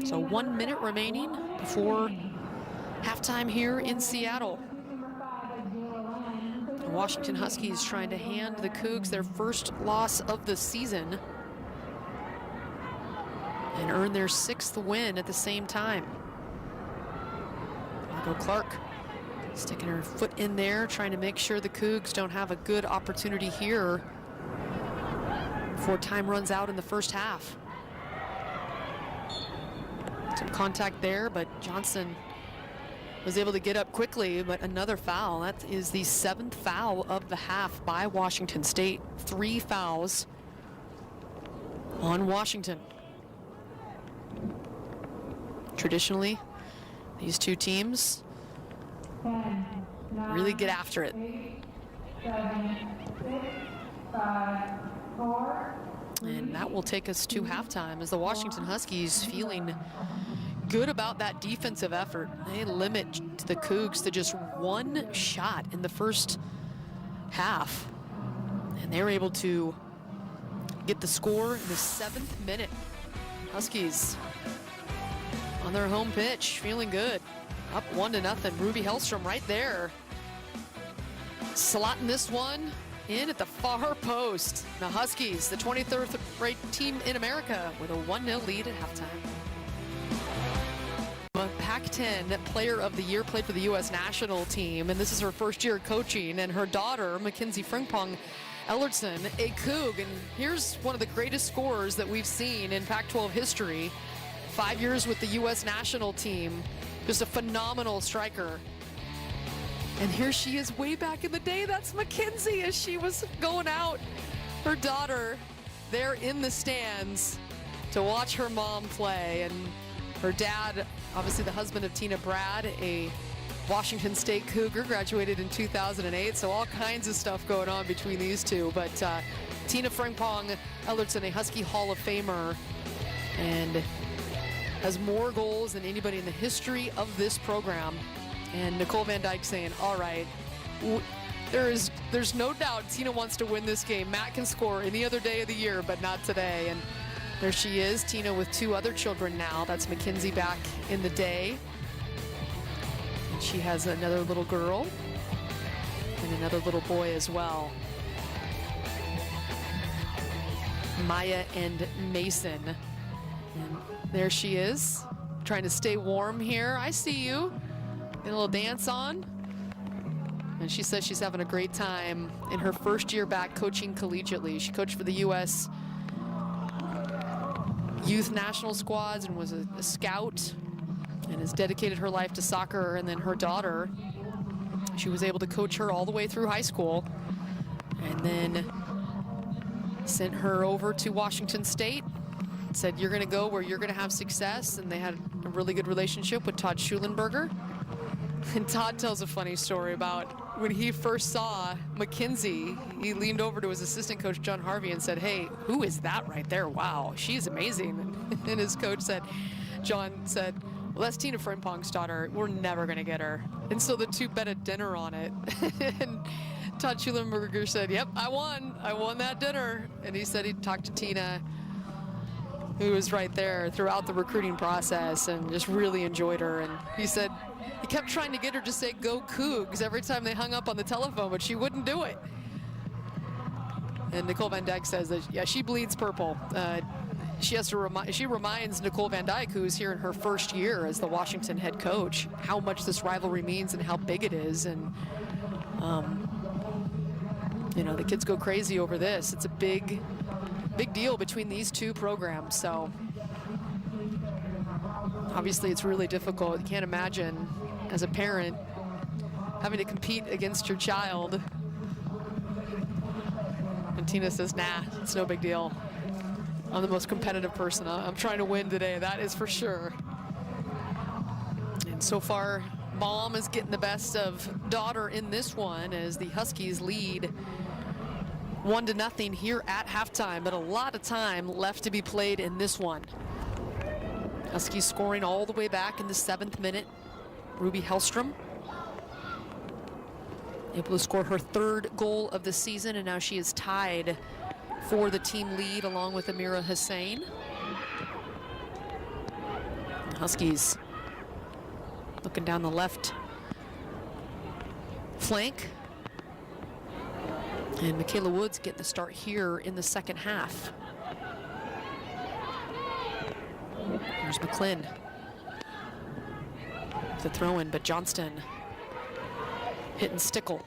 So 1 minute remaining before halftime here in Seattle. The Washington Huskies trying to hand the Cougs their first loss of the season and earn their 6th win at the same time. Margot Clark sticking her foot in there, trying to make sure the Cougs don't have a good opportunity here before time runs out in the first half. Some contact there, but Johnson was able to get up quickly, but another foul. That is the 7th foul of the half by Washington State. 3 fouls on Washington. Traditionally, these two teams really get after it. 8, 7, 6, 5, 4. And that will take us to halftime as the Washington Huskies feeling good about that defensive effort. They limit the Cougs to just one shot in the first half. And they were able to get the score in the 7th minute. Huskies on their home pitch, feeling good. Up 1-0. Ruby Hellstrom right there, slotting this one in at the far post. The Huskies, the 23rd ranked team in America, with a 1-0 lead at halftime. A Pac-10 Player of the Year, played for the U.S. national team, and this is her first year coaching, and her daughter, Mackenzie Frimpong Ellertson, a Coug. And here's one of the greatest scorers that we've seen in Pac-12 history. 5 years with the U.S. national team, just a phenomenal striker. And here she is way back in the day. That's Mackenzie as she was going out. Her daughter there in the stands to watch her mom play. And her dad, obviously the husband of Tina Brad, a Washington State Cougar, graduated in 2008. So all kinds of stuff going on between these two. But Tina Frimpong Ellertson, a Husky Hall of Famer, and has more goals than anybody in the history of this program. And Nicole Van Dyke saying, all right, there's no doubt Tina wants to win this game. Matt can score any other day of the year, but not today. And there she is, Tina with 2 other children now. That's Mackenzie back in the day. And she has another little girl and another little boy as well. Maya and Mason. And there she is, trying to stay warm here. I see you. Get a little dance on. And she says she's having a great time in her first year back coaching collegiately. She coached for the U.S. youth national squads and was a scout, and has dedicated her life to soccer. And then her daughter, she was able to coach her all the way through high school, and then sent her over to Washington State. Said, you're going to go where you're going to have success. And they had a really good relationship with Todd Schulenberger. And Todd tells a funny story about when he first saw Mackenzie, he leaned over to his assistant coach, John Harvey, and said, hey, who is that right there? Wow, she's amazing. And his coach said, John said, well, that's Tina Frimpong's daughter. We're never going to get her. And so the two bet a dinner on it. And Todd Schulenberger said, yep, I won that dinner. And he said he'd talked to Tina, who was right there throughout the recruiting process, and just really enjoyed her. And he said he kept trying to get her to say go Cougs every time they hung up on the telephone, but she wouldn't do it. And Nicole Van Dyke says that, yeah, she bleeds purple. She has to she reminds Nicole Van Dyke, who's here in her first year as the Washington head coach, how much this rivalry means and how big it is. And you know, the kids go crazy over this. It's a big deal between these two programs. So obviously it's really difficult. You can't imagine as a parent having to compete against your child. And Tina says, nah, it's no big deal. I'm the most competitive person. I'm trying to win today, that is for sure. And so far, mom is getting the best of daughter in this one as the Huskies lead 1-0 here at halftime, but a lot of time left to be played in this one. Huskies scoring all the way back in the 7th minute. Ruby Hellstrom able to score her 3rd goal of the season, and now she is tied for the team lead along with Amira Hussein. Huskies looking down the left flank. And Michaela Woods getting the start here in the 2nd half. There's McClin. The throw-in, but Johnston hitting Stickle.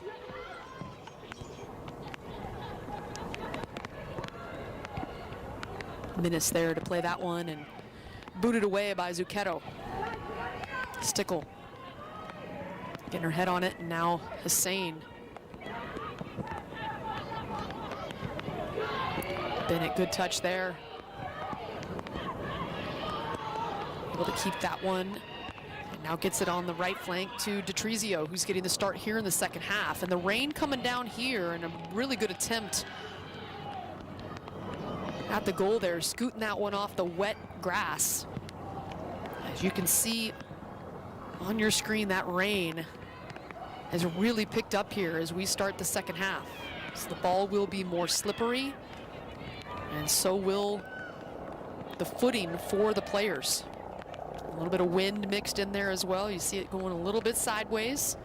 Minutes there to play that one, and booted away by Zucchetto. Stickle getting her head on it, and now Hussein. Bennett, good touch there. able to keep that one. And now gets it on the right flank to Detrizio, who's getting the start here in the second half. And the rain coming down here, and a really good attempt at the goal there, scooting that one off the wet grass. As you can see on your screen, that rain has really picked up here as we start the second half. So the ball will be more slippery, and so will the footing for the players. A little bit of wind mixed in there as well. You see it going a little bit sideways.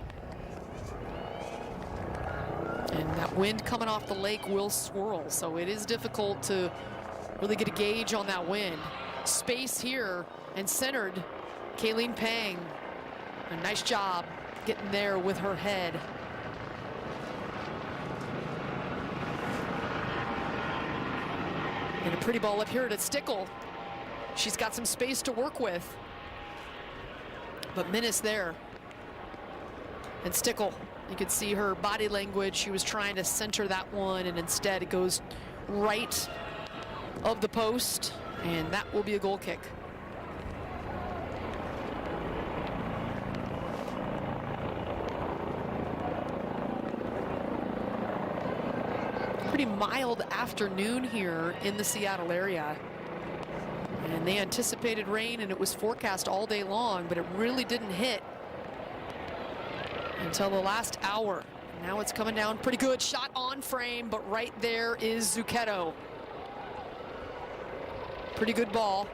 And that wind coming off the lake will swirl, so it is difficult to really get a gauge on that wind. Space here and centered. Kayleen Pang, a nice job getting there with her head. And a pretty ball up here to Stickle. She's got some space to work with. But Minnis there. And Stickle, you could see her body language. She was trying to center that one, and instead it goes right of the post, and that will be a goal kick. Pretty mild afternoon here in the Seattle area. And they anticipated rain, and it was forecast all day long, but it really didn't hit until the last hour. Now it's coming down pretty good. Shot on frame, but right there is Zucchetto. Pretty good ball.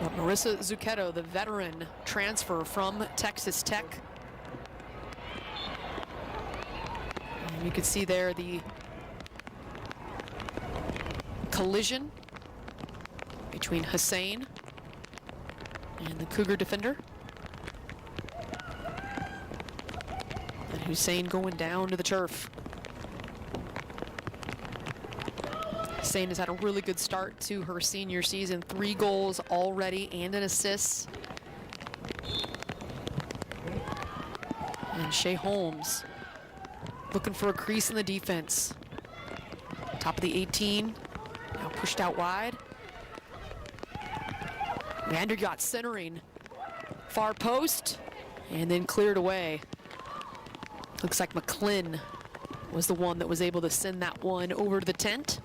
But Marissa Zucchetto, the veteran transfer from Texas Tech. And you can see there the collision between Hussein and the Cougar defender. And Hussein going down to the turf. Hussein has had a really good start to her senior season. 3 goals already and an assist. And Shea Holmes looking for a crease in the defense. Top of the 18. Now pushed out wide. Vandergaat centering. Far post. And then cleared away. Looks like McClin was the one that was able to send that one over to the tent.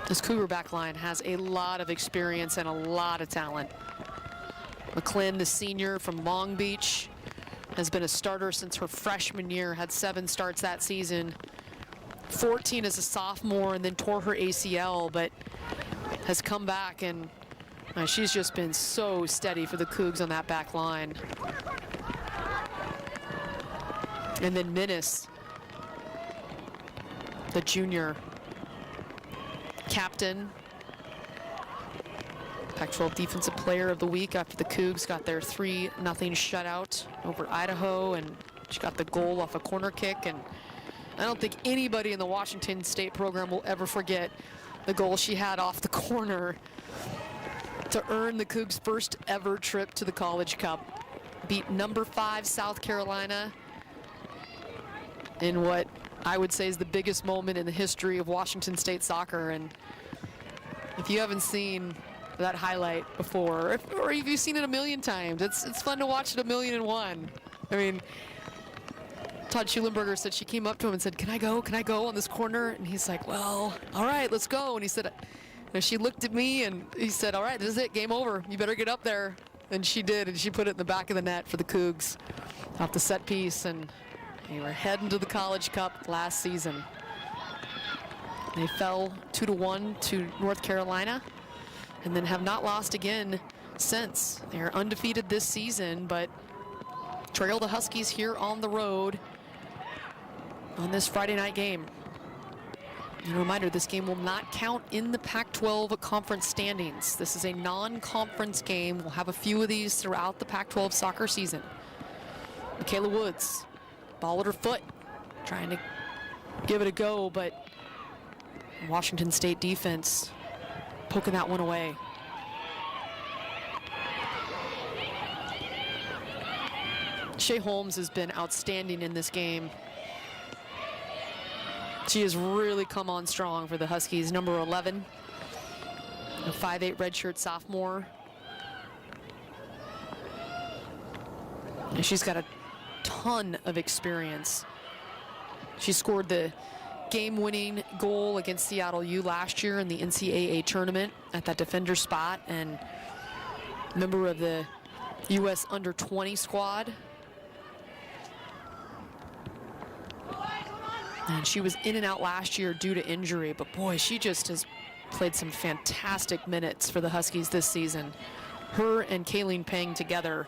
This Cougar back line has a lot of experience and a lot of talent. McClin, the senior from Long Beach, has been a starter since her freshman year, had 7 starts that season. 14 as a sophomore and then tore her ACL, but has come back, and she's just been so steady for the Cougs on that back line. And then Minnis, the junior captain, Pac-12 Defensive Player of the Week after the Cougs got their 3-0 shutout over Idaho, and she got the goal off a corner kick. And I don't think anybody in the Washington State program will ever forget the goal she had off the corner to earn the Cougs' first ever trip to the College Cup. Beat number 5 South Carolina in what I would say is the biggest moment in the history of Washington State soccer. And if you haven't seen that highlight before, or if you've seen it a million times, it's fun to watch it 1,000,001. I mean, Todd Schulenberger said she came up to him and said, can I go on this corner? And he's like, well, all right, let's go. And he said, and she looked at me and he said, all right, this is it, game over. You better get up there. And she did, and she put it in the back of the net for the Cougs off the set piece. And they were heading to the College Cup last season. They fell 2-1 to North Carolina and then have not lost again since. They're undefeated this season, but trail the Huskies here on the road on this Friday night game. And a reminder, this game will not count in the Pac-12 conference standings. This is a non-conference game. We'll have a few of these throughout the Pac-12 soccer season. Michaela Woods, ball at her foot, trying to give it a go, but Washington State defense poking that one away. Shea Holmes has been outstanding in this game. She has really come on strong for the Huskies. Number 11, a 5'8" redshirt sophomore. And she's got a ton of experience. She scored the game-winning goal against Seattle U last year in the NCAA tournament at that defender spot, and member of the U.S. under-20 squad. And she was in and out last year due to injury, but boy, she just has played some fantastic minutes for the Huskies this season. Her and Kayleen Pang together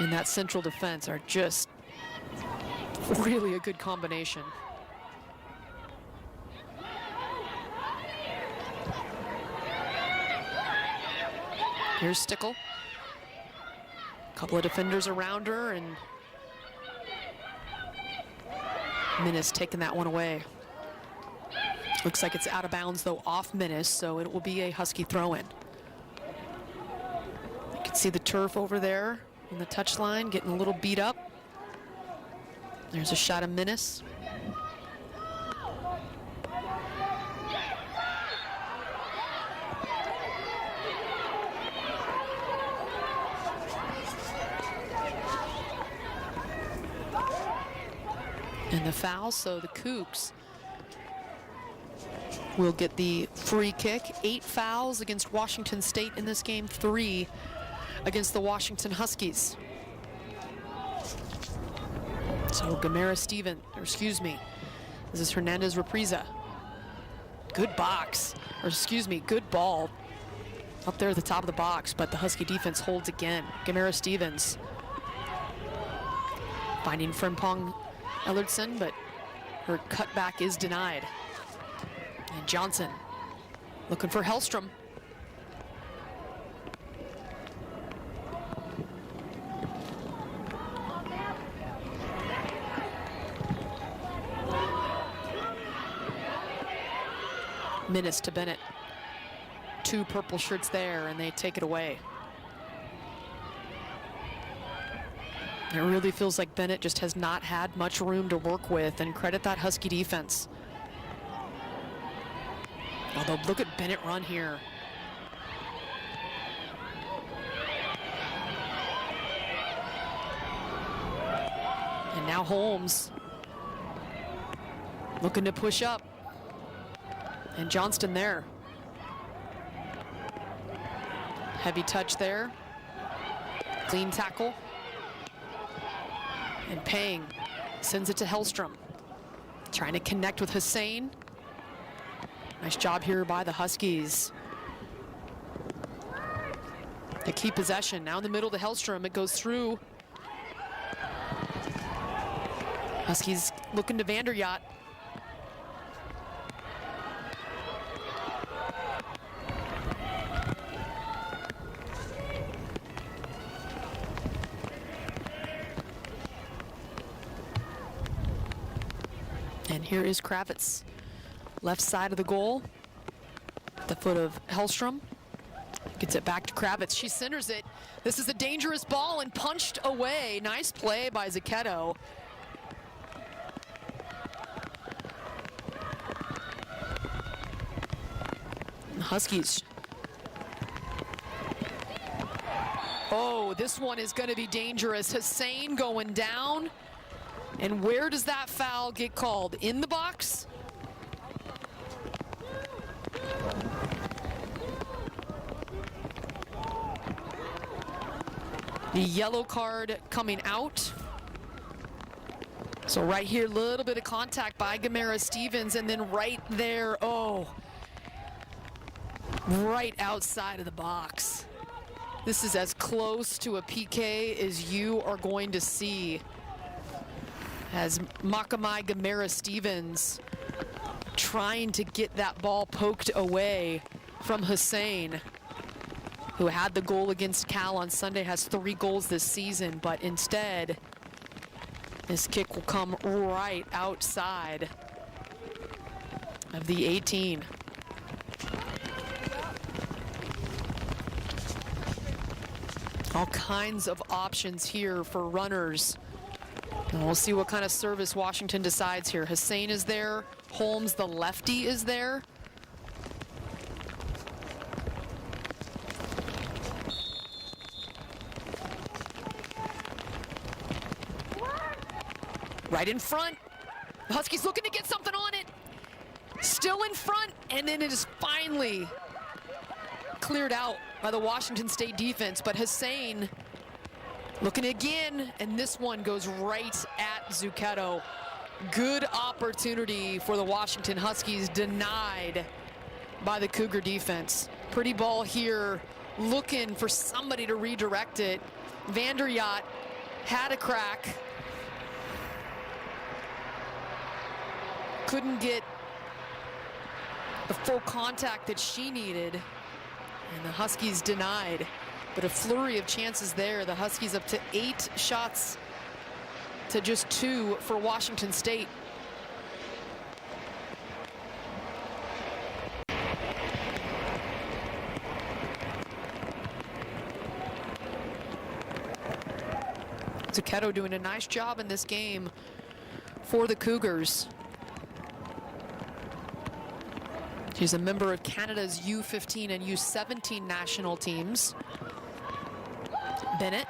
in that central defense are just really a good combination. Here's Stickle. A couple of defenders around her, and Minnis taking that one away. Looks like it's out of bounds though, off Minnis, so it will be a Husky throw-in. You can see the turf over there on the touchline getting a little beat up. There's a shot of Minnis. And the foul, so the Cougs will get the free kick. 8 fouls against Washington State in this game, 3 against the Washington Huskies. So Gamera Stevens, or excuse me, this is Hernandez Represa. Good box, or excuse me, good ball up there at the top of the box, but the Husky defense holds again. Gamera Stevens finding Frimpong Ellertson, but her cutback is denied. And Johnson looking for Hellstrom. Minnis to Bennett. 2 purple shirts there, and they take it away. It really feels like Bennett just has not had much room to work with, and credit that Husky defense. Although look at Bennett run here. And now Holmes looking to push up. And Johnston there. Heavy touch there. Clean tackle. And Pang sends it to Hellstrom. Trying to connect with Hussein. Nice job here by the Huskies to keep possession. Now in the middle to Hellstrom. It goes through. Huskies looking to Vanderyacht. And here is Kravitz. Left side of the goal. The foot of Hellstrom. Gets it back to Kravitz. She centers it. This is a dangerous ball and punched away. Nice play by Zucchetto. Huskies. Oh, this one is going to be dangerous. Hussein going down. And where does that foul get called? In the box? The yellow card coming out. So right here, a little bit of contact by Gamera Stevens, and then right there, oh, right outside of the box. This is as close to a PK as you are going to see, as Makamai Gamera Stevens trying to get that ball poked away from Hussein, who had the goal against Cal on Sunday, has 3 goals this season, but instead, this kick will come right outside of the 18. All kinds of options here for runners And we'll see what kind of service Washington decides here. Hussein is there. Holmes, the lefty, is there. Right in front. The Huskies looking to get something on it. Still in front, and then it is finally cleared out by the Washington State defense. But Hussein looking again, and this one goes right at Zucchetto. Good opportunity for the Washington Huskies, denied by the Cougar defense. Pretty ball here, looking for somebody to redirect it. Vander Yacht had a crack. Couldn't get the full contact that she needed, and the Huskies denied. But a flurry of chances there. The Huskies up to 8 shots to just 2 for Washington State. Zucchetto doing a nice job in this game for the Cougars. She's a member of Canada's U15 and U17 national teams. Bennett.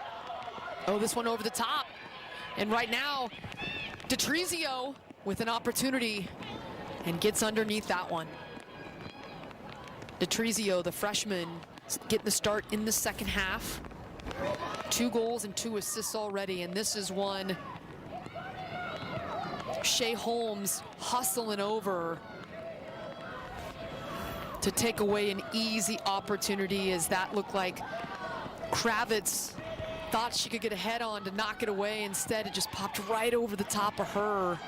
Oh, this one over the top. And right now, Detrizio with an opportunity and gets underneath that one. Detrizio, the freshman, getting the start in the second half. 2 goals and 2 assists already, and this is one Shea Holmes hustling over to take away an easy opportunity, as that looked like Kravitz thought she could get a head on to knock it away. Instead, it just popped right over the top of her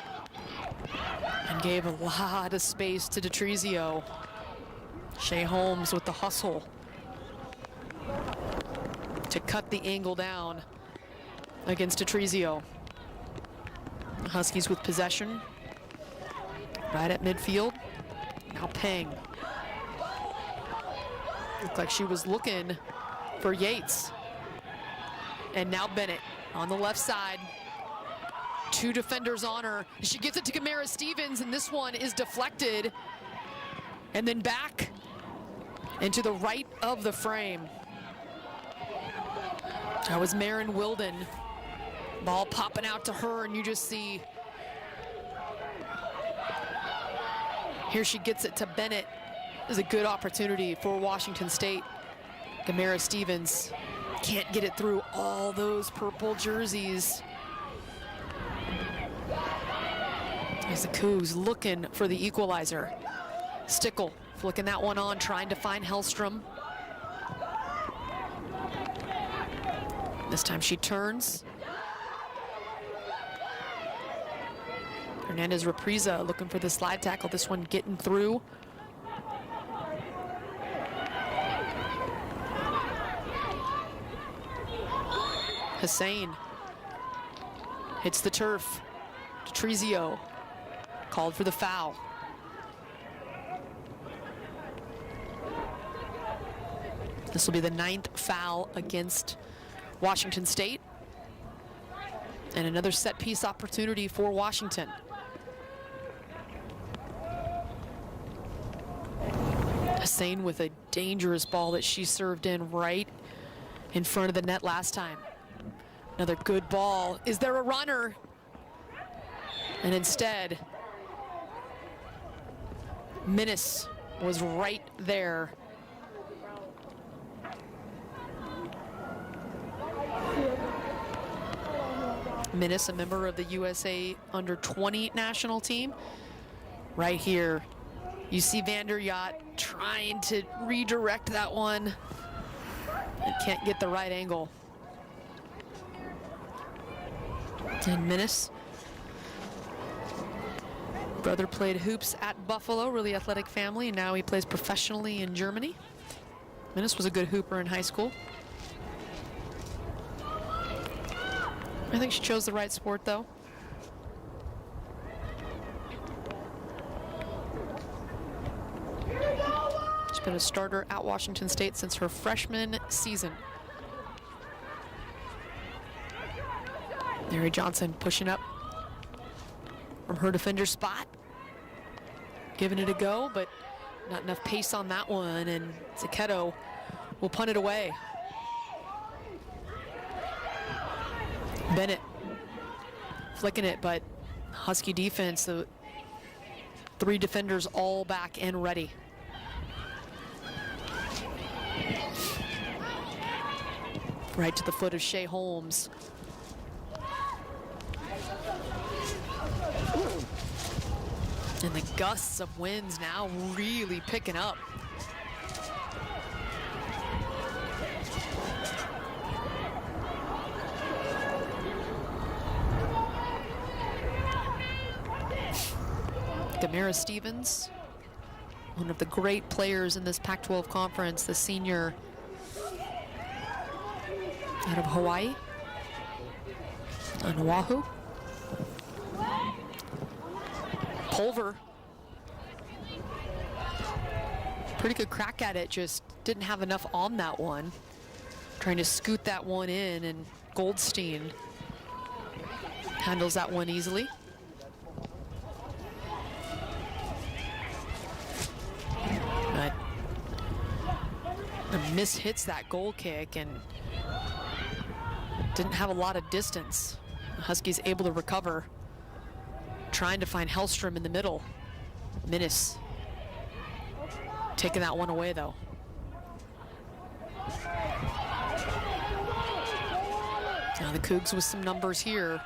and gave a lot of space to Detrizio. Shea Holmes with the hustle to cut the angle down against Detrizio. Huskies with possession right at midfield. Now Peng. Looked like she was looking for Yates. And now Bennett on the left side. 2 defenders on her. She gets it to Gamera Stevens, and this one is deflected. And then back into the right of the frame. That was Maren Wilden. Ball popping out to her, and you just see. Here she gets it to Bennett. This is a good opportunity for Washington State. Gamera Stevens can't get it through all those purple jerseys. As the Cougs looking for the equalizer. Stickle flicking that one on, trying to find Hellstrom. This time she turns. Hernandez Represa looking for the slide tackle. This one getting through. Hussein hits the turf. Detrizio called for the foul. This will be the 9th foul against Washington State. And another set piece opportunity for Washington. Hussein with a dangerous ball that she served in right in front of the net last time. Another good ball. Is there a runner? And instead, Minnis was right there. Minnis, a member of the USA Under-20 national team. Right here, you see Vander Yacht trying to redirect that one. It can't get the right angle. And Minnis, brother played hoops at Buffalo, really athletic family, and now he plays professionally in Germany. Minnis was a good hooper in high school. I think she chose the right sport, though. She's been a starter at Washington State since her freshman season. Mary Johnson pushing up from her defender spot. Giving it a go, but not enough pace on that one, and Zucchetto will punt it away. Bennett flicking it, but Husky defense, the 3 defenders all back and ready. Right to the foot of Shea Holmes. And the gusts of winds now really picking up. Gamera Stevens, one of the great players in this Pac-12 conference, the senior out of Hawaii, on Oahu. Pulver, pretty good crack at it, just didn't have enough on that one. Trying to scoot that one in, and Goldstein handles that one easily. But the miss hits that goal kick and didn't have a lot of distance. The Huskies able to recover. Trying to find Hellstrom in the middle. Minnis taking that one away though. Now the Cougs with some numbers here.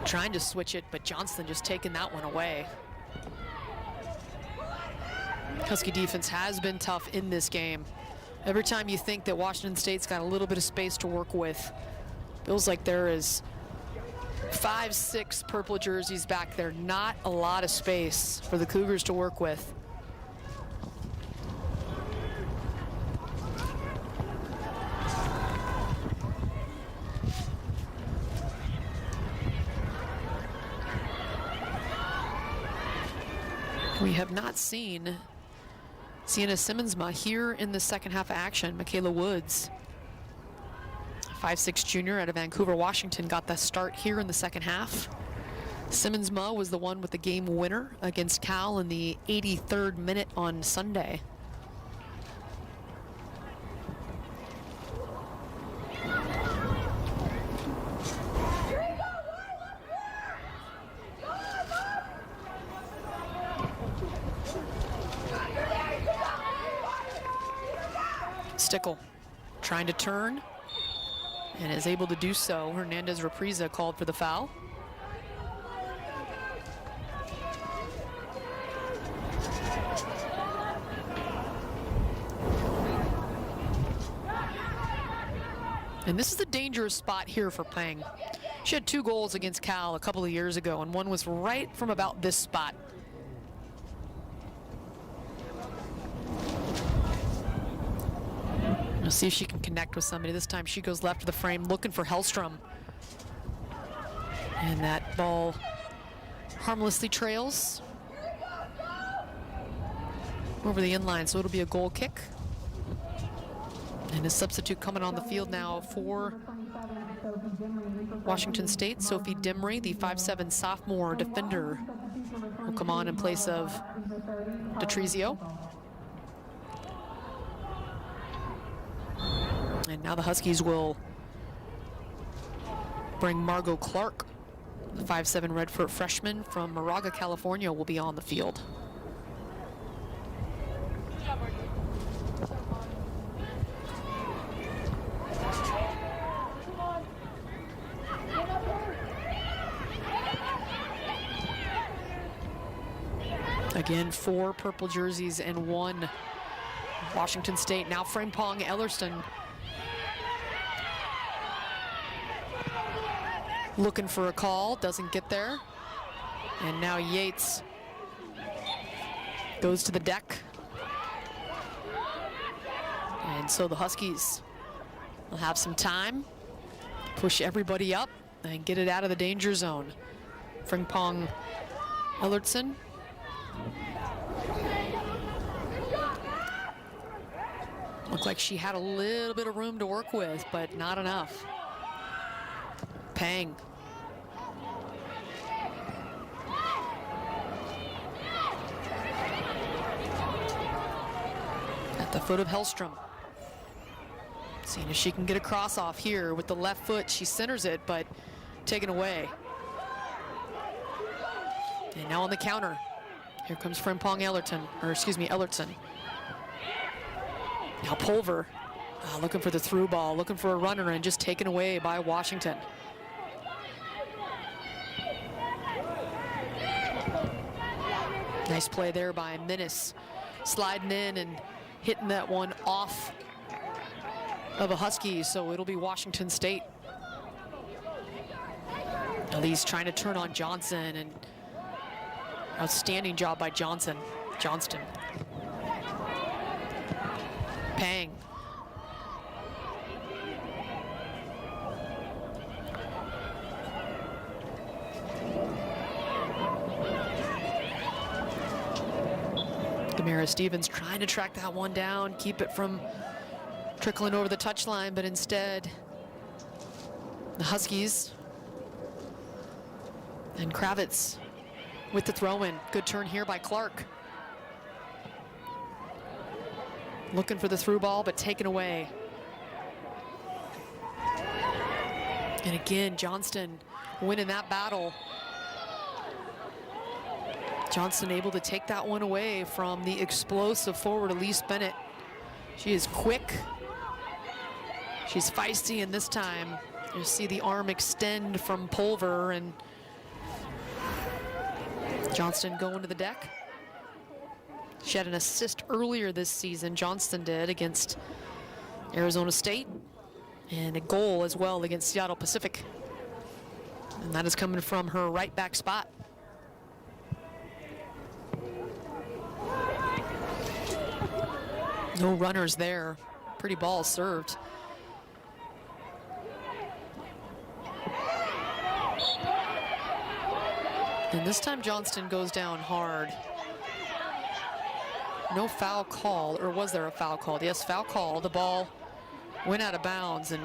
Trying to switch it, but Johnston just taking that one away. Husky defense has been tough in this game. Every time you think that Washington State's got a little bit of space to work with, feels like there is 5, 6 purple jerseys back there. Not a lot of space for the Cougars to work with. We have not seen Sienna Simmonsma here in the second half of action. Michaela Woods, 5'6" junior out of Vancouver, Washington, got the start here in the second half. Simmonsma was the one with the game winner against Cal in the 83rd minute on Sunday. Stickle trying to turn and is able to do so. Hernandez Represa called for the foul. And this is a dangerous spot here for Peng. She had 2 goals against Cal a couple of years ago, and one was right from about this spot. We'll see if she can connect with somebody. This time she goes left of the frame looking for Hellstrom. And that ball harmlessly trails over the inline, so it'll be a goal kick. And a substitute coming on the field now for Washington State. Sophie Dimry, the 5'7" sophomore defender, will come on in place of DeTrizio. And now the Huskies will bring Margot Clark, the 5'7" Redford freshman from Moraga, California, will be on the field. Again, 4 purple jerseys and 1 Washington State. Now Frimpong Ellerston looking for a call, doesn't get there. And now Yates goes to the deck. And so the Huskies will have some time, push everybody up and get it out of the danger zone. Frimpong Ellerston. Looked like she had a little bit of room to work with, but not enough. Pang. At the foot of Hellstrom. Seeing if she can get a cross off here with the left foot. She centers it, but taken away. And now on the counter. Here comes Frimpong Ellertson. Now Pulver looking for the through ball, looking for a runner, and just taken away by Washington. Nice play there by Minnis, sliding in and hitting that one off of a Husky, so it'll be Washington State. Now Lee's trying to turn on Johnson, and outstanding job by Johnston. Pang. Gamera Stevens trying to track that one down, keep it from trickling over the touchline, but instead the Huskies and Kravitz with the throw-in. Good turn here by Clark. Looking for the through ball, but taken away. And again, Johnston winning that battle. Johnston able to take that one away from the explosive forward Elise Bennett. She is quick. She's feisty, and this time you see the arm extend from Pulver, and Johnston going to the deck. She had an assist earlier this season, Johnston did, against Arizona State, and a goal as well against Seattle Pacific. And that is coming from her right back spot. No runners there. Pretty ball served. And this time Johnston goes down hard. No foul call, or was there a foul call? Yes, foul call. The ball went out of bounds, and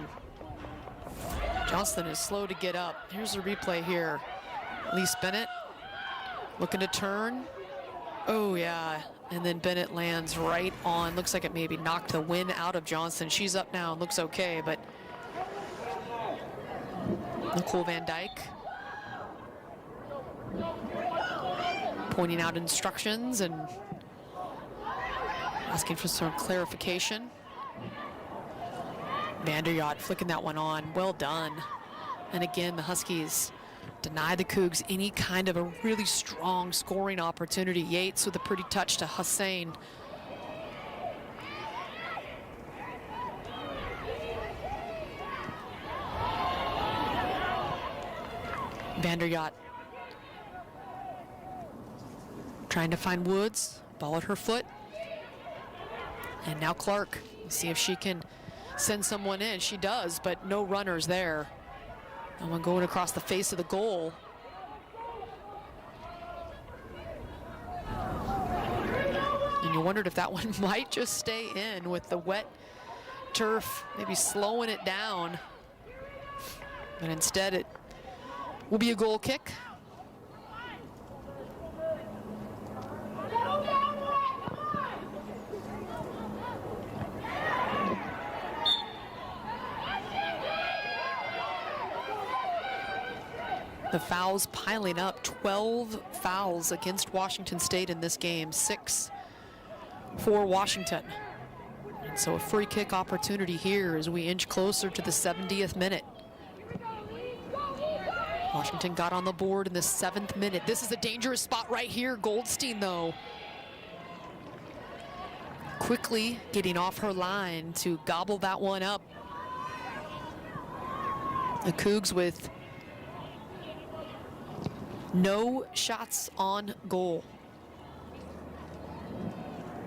Johnston is slow to get up. Here's the replay here. Elise Bennett looking to turn. Oh, yeah. And then Bennett lands right on. Looks like it maybe knocked the wind out of Johnston. She's up now and looks okay, but Nicole Van Dyke pointing out instructions and asking for some clarification. Vanderyacht flicking that one on. Well done. And again, the Huskies deny the Cougs any kind of a really strong scoring opportunity. Yates with a pretty touch to Hussein. Vanderyacht trying to find Woods. Ball at her foot. And now Clark. See if she can send someone in. She does, but no runners there. No one going across the face of the goal. And you wondered if that one might just stay in with the wet turf, maybe slowing it down. But instead it will be a goal kick. The fouls piling up, 12 fouls against Washington State in this game, 6 for Washington. And so a free kick opportunity here as we inch closer to the 70th minute. Washington got on the board in the 7th minute. This is a dangerous spot right here. Goldstein, though, quickly getting off her line to gobble that one up. The Cougs with no shots on goal.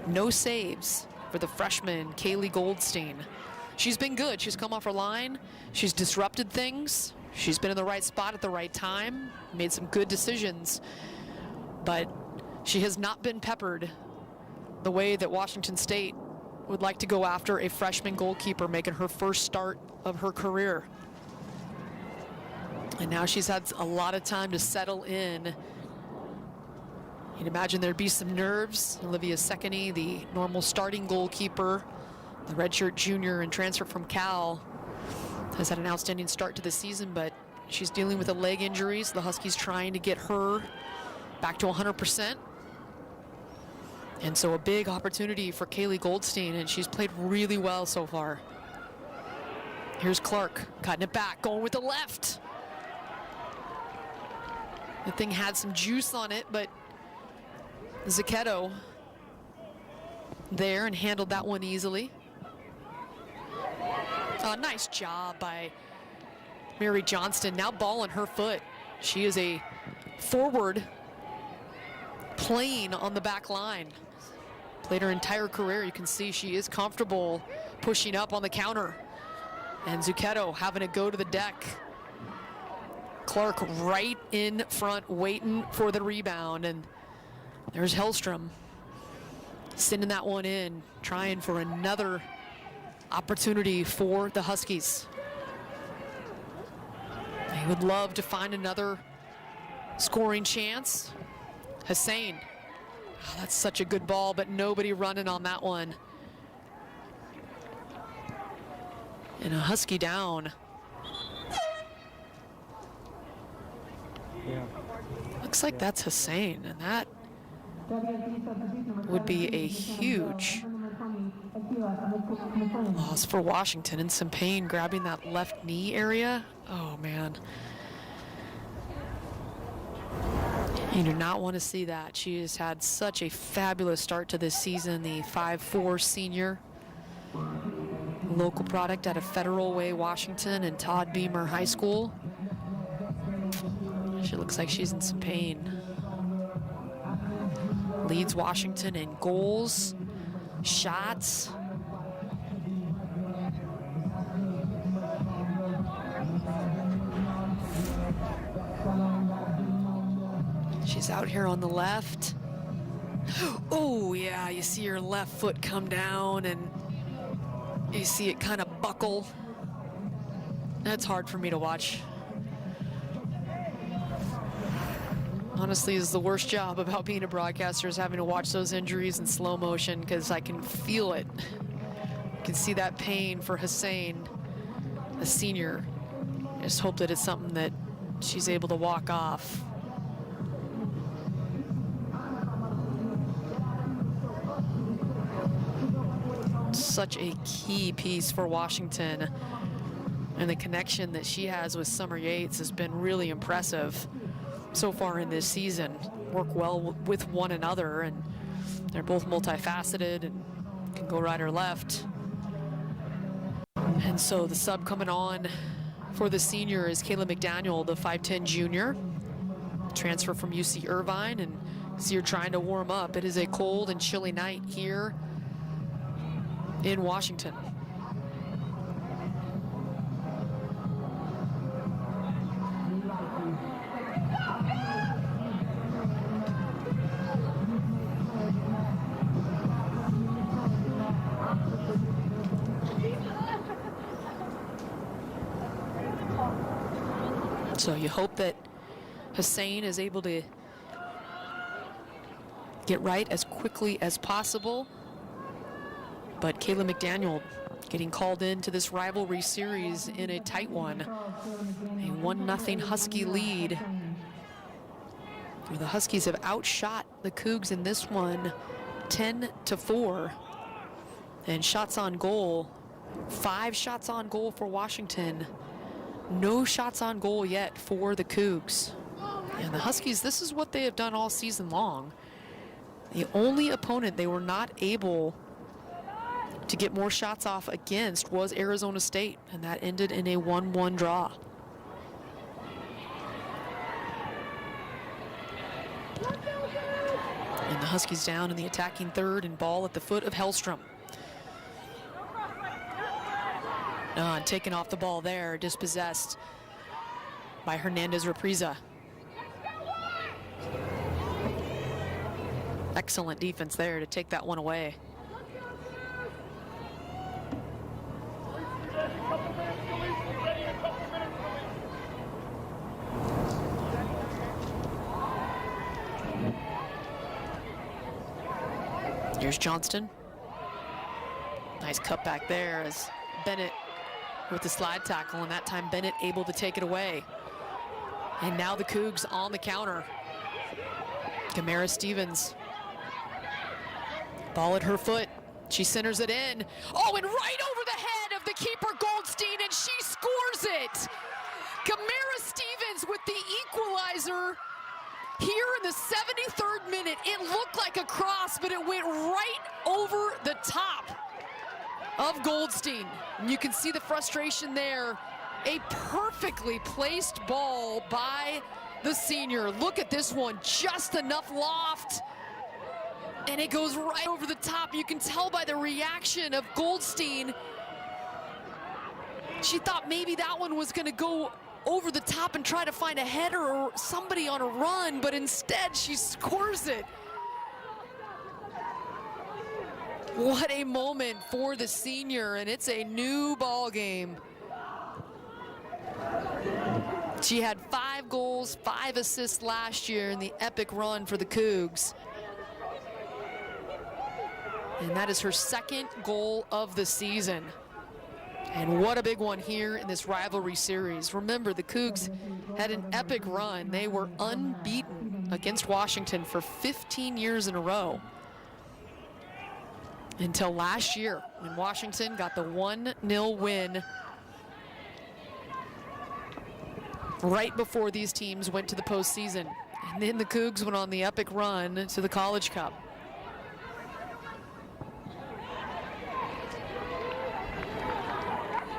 No saves for the freshman, Kaylee Goldstein. She's been good. She's come off her line. She's disrupted things. She's been in the right spot at the right time, made some good decisions, but she has not been peppered the way that Washington State would like to go after a freshman goalkeeper making her first start of her career. And now she's had a lot of time to settle in. You'd imagine there'd be some nerves. Olivia Sekeny, the normal starting goalkeeper, the redshirt junior and transfer from Cal, has had an outstanding start to the season, but she's dealing with a leg injury, so the Huskies trying to get her back to 100%. And so a big opportunity for Kaylee Goldstein, and she's played really well so far. Here's Clark, cutting it back, going with the left. The thing had some juice on it, but Zucchetto there and handled that one easily. Nice job by Mary Johnston. Now ball on her foot. She is a forward playing on the back line. Played her entire career. You can see she is comfortable pushing up on the counter. And Zucchetto having to go to the deck. Clark right in front waiting for the rebound, and there's Hellstrom sending that one in, trying for another opportunity for the Huskies. They would love to find another scoring chance. Hussein, oh, that's such a good ball, but nobody running on that one. And a Husky down. Yeah. Looks like that's Hussein, and that would be a huge loss for Washington, and some pain grabbing that left knee area. Oh man. You do not want to see that. She has had such a fabulous start to this season, the 5'4" senior. Local product out of Federal Way, Washington, and Todd Beamer High School. She looks like she's in some pain. Leads Washington in goals, shots. She's out here on the left. Oh yeah, you see her left foot come down and you see it kind of buckle. That's hard for me to watch. Honestly, is the worst job about being a broadcaster, is having to watch those injuries in slow motion, because I can feel it. You can see that pain for Hussein, a senior. I just hope that it's something that she's able to walk off. Such a key piece for Washington, and the connection that she has with Summer Yates has been really impressive so far in this season. Work well with one another, and they're both multifaceted and can go right or left. And so the sub coming on for the senior is Kayla McDaniel, the 5'10" junior, transfer from UC Irvine, and see her trying to warm up. It is a cold and chilly night here in Washington. So you hope that Hussein is able to get right as quickly as possible. But Kayla McDaniel getting called into this rivalry series in a tight one. A 1-0 Husky lead. The Huskies have outshot the Cougs in this one 10-4. And shots on goal, 5 shots on goal for Washington. No shots on goal yet for the Cougs. And the Huskies, this is what they have done all season long. The only opponent they were not able to get more shots off against was Arizona State, and that ended in a 1-1 draw. And the Huskies down in the attacking third, and ball at the foot of Hellstrom. Taken off the ball there, dispossessed by Hernandez Represa. Excellent defense there to take that one away. Here's Johnston. Nice cutback there as Bennett with the slide tackle, and that time Bennett able to take it away. And now the Cougs on the counter. Gamera Stevens. Ball at her foot. She centers it in. Oh, and right over the head of the keeper Goldstein, and she scores it. Gamera Stevens with the equalizer here in the 73rd minute. It looked like a cross, but it went right over the top of Goldstein. And you can see the frustration there. A perfectly placed ball by the senior. Look at this one, just enough loft. And it goes right over the top. You can tell by the reaction of Goldstein. She thought maybe that one was gonna go over the top and try to find a header or somebody on a run, but instead she scores it. What a moment for the senior, and it's a new ball game. She had 5 goals, 5 assists last year in the epic run for the Cougs. And that is her 2nd goal of the season. And what a big one here in this rivalry series. Remember, the Cougs had an epic run. They were unbeaten against Washington for 15 years in a row. Until last year, when Washington got the 1-0 win right before these teams went to the postseason. And then the Cougs went on the epic run to the College Cup.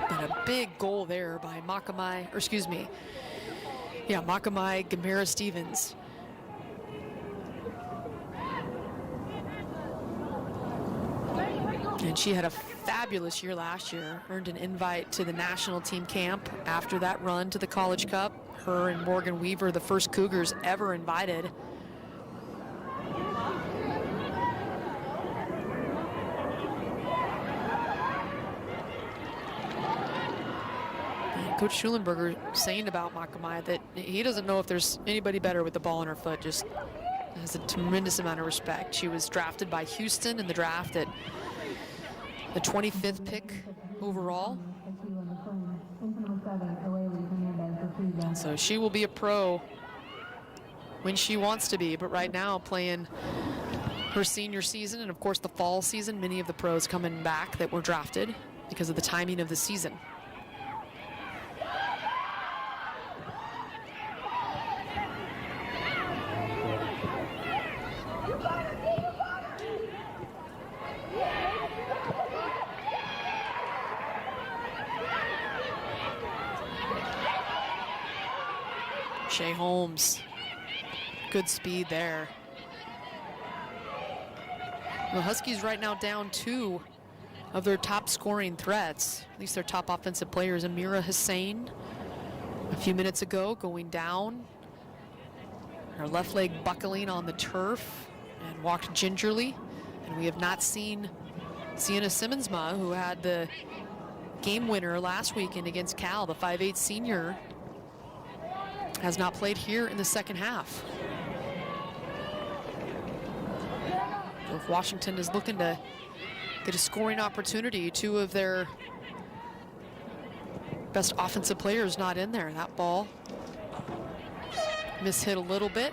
And a big goal there by Makamai Gamera Stevens. And she had a fabulous year last year, earned an invite to the national team camp after that run to the College Cup. Her and Morgan Weaver, the first Cougars ever invited. And Coach Schulenberger saying about Makamai that he doesn't know if there's anybody better with the ball in her foot, just has a tremendous amount of respect. She was drafted by Houston in the draft at the 25th pick overall. And so she will be a pro when she wants to be, but right now playing her senior season and of course the fall season. Many of the pros coming back that were drafted because of the timing of the season. Shea Holmes, good speed there. The Huskies right now down 2 of their top scoring threats, at least their top offensive players. Amira Hussein, a few minutes ago, going down. Her left leg buckling on the turf and walked gingerly. And we have not seen Sienna Simmonsma, who had the game winner last weekend against Cal, the 5'8" senior. Has not played here in the second half. So if Washington is looking to get a scoring opportunity, 2 of their best offensive players not in there. That ball mishit a little bit.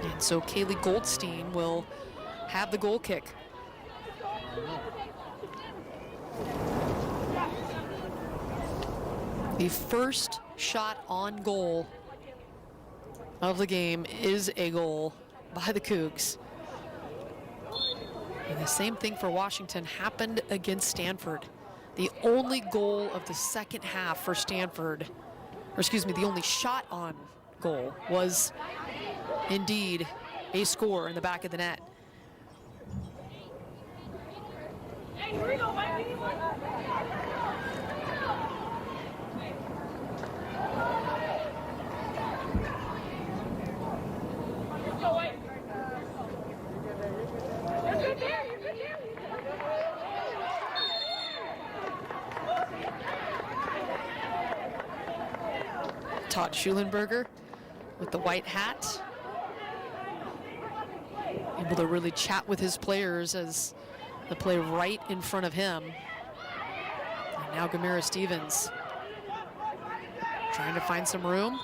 And so Kaylee Goldstein will have the goal kick. The first shot on goal of the game is a goal by the Cougs. And the same thing for Washington happened against Stanford. The only goal of the second half for Stanford, or excuse me, the only shot on goal was indeed a score in the back of the net. Todd Schulenberger with the white hat. Able to really chat with his players as the play right in front of him. And now Gamera Stevens trying to find some room.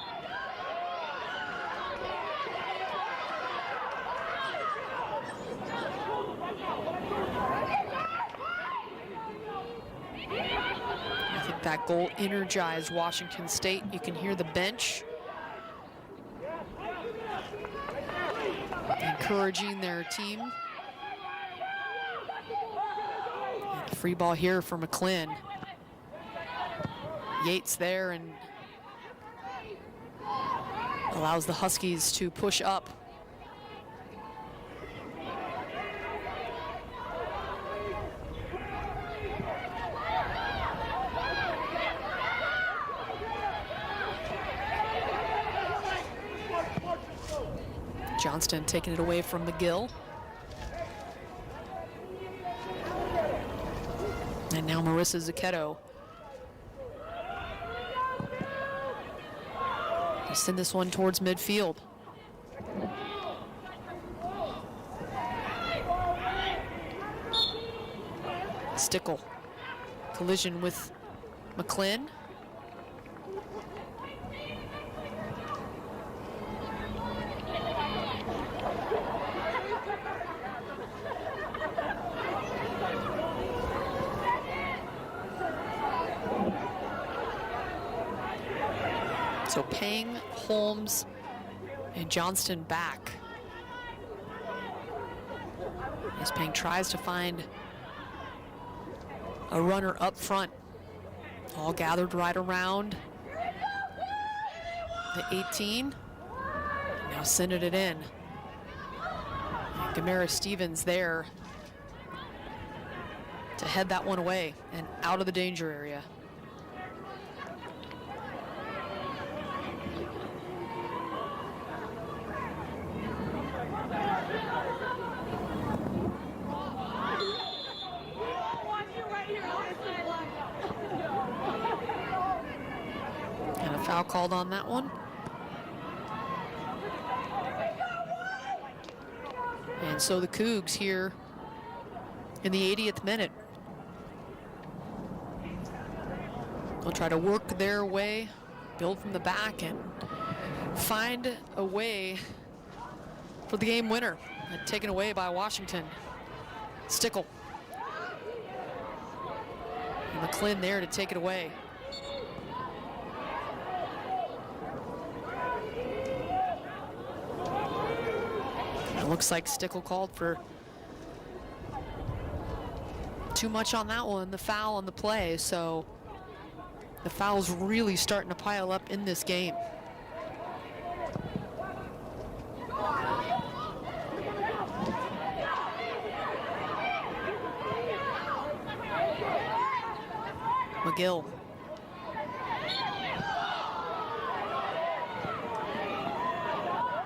I think that goal energized Washington State. You can hear the bench encouraging their team. And a free ball here for McClin. Yates there and allows the Huskies to push up. Johnston taking it away from McGill. And now Marissa Zucchetto. They send this one towards midfield. Stickle. Collision with McClin. So Pang, Holmes, and Johnston back. As Pang tries to find a runner up front. All gathered right around the 18. Now sending it in. And Gamera Stevens there to head that one away and out of the danger area. Foul called on that one. And so the Cougs here in the 80th minute will try to work their way, build from the back, and find a way for the game winner. Taken away by Washington. Stickle. And McClin there to take it away. It looks like Stickle called for too much on that one, the foul on the play, so the foul's really starting to pile up in this game. McGill.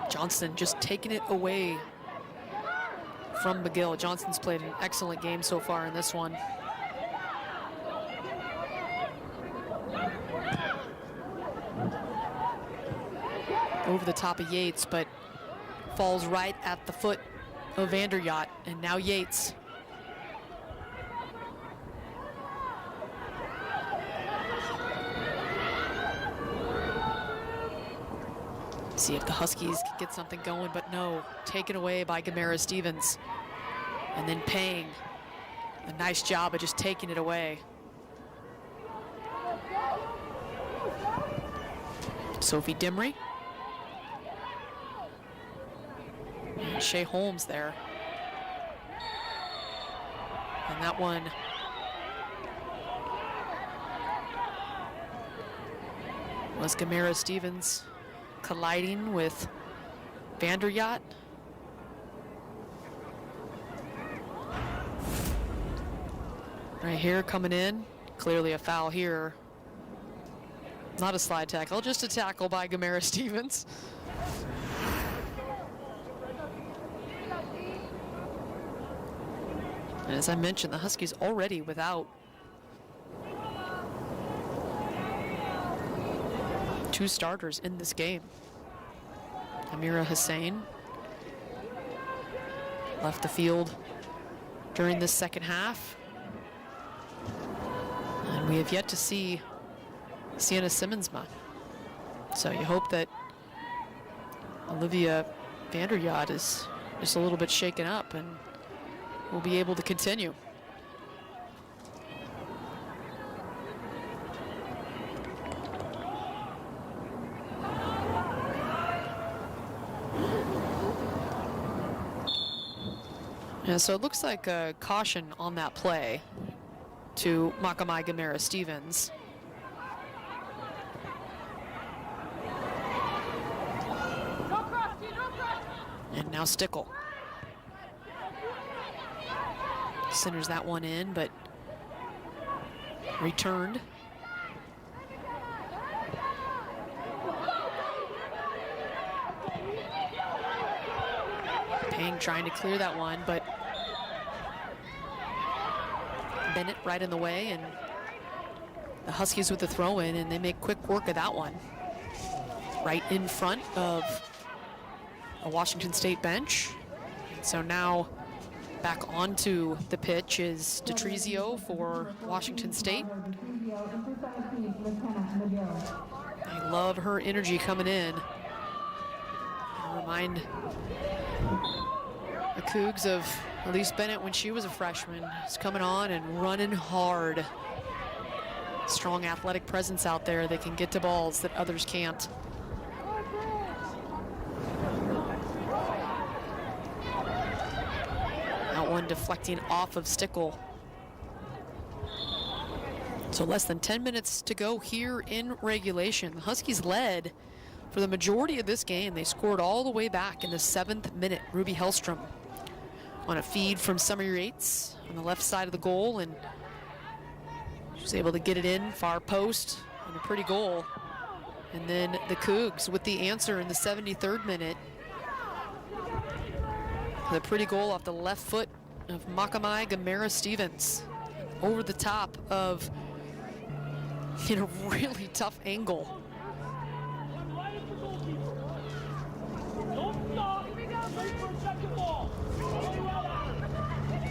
Johnston just taking it away from McGill. Johnston's played an excellent game so far in this one. Over the top of Yates, but falls right at the foot of Vanderyacht, and now Yates. See if the Huskies can get something going, but no, taken away by Gamera Stevens. And then Pang, a nice job of just taking it away. Sophie Dimry. And Shea Holmes there. And that one was Gamera Stevens colliding with Vanderyacht. Right here coming in, clearly a foul here. Not a slide tackle, just a tackle by Gamera Stevens. And as I mentioned, the Huskies already without two starters in this game. Amira Hussein left the field during this second half. And we have yet to see Sienna Simmonsma. So you hope that Olivia Vanderyacht is just a little bit shaken up and will be able to continue. Yeah, so it looks like a caution on that play to Makamai Gamera Stevens. And now Stickle. Centers that one in, but returned. Pang trying to clear that one, but Bennett right in the way, and the Huskies with the throw in, and they make quick work of that one. Right in front of a Washington State bench. And so now back onto the pitch is DeTrizio for Washington State. I love her energy coming in. I remind the Cougs of Elise Bennett when she was a freshman. She's coming on and running hard. Strong athletic presence out there that can get to balls that others can't. That one deflecting off of Stickle. So less than 10 minutes to go here in regulation. The Huskies led for the majority of this game. They scored all the way back in the 7th minute. Ruby Hellstrom on a feed from Summer Yates on the left side of the goal, and she was able to get it in far post on a pretty goal. And then the Cougs with the answer in the 73rd minute. The pretty goal off the left foot of Makamai Gamera Stevens over the top of, in a really tough angle.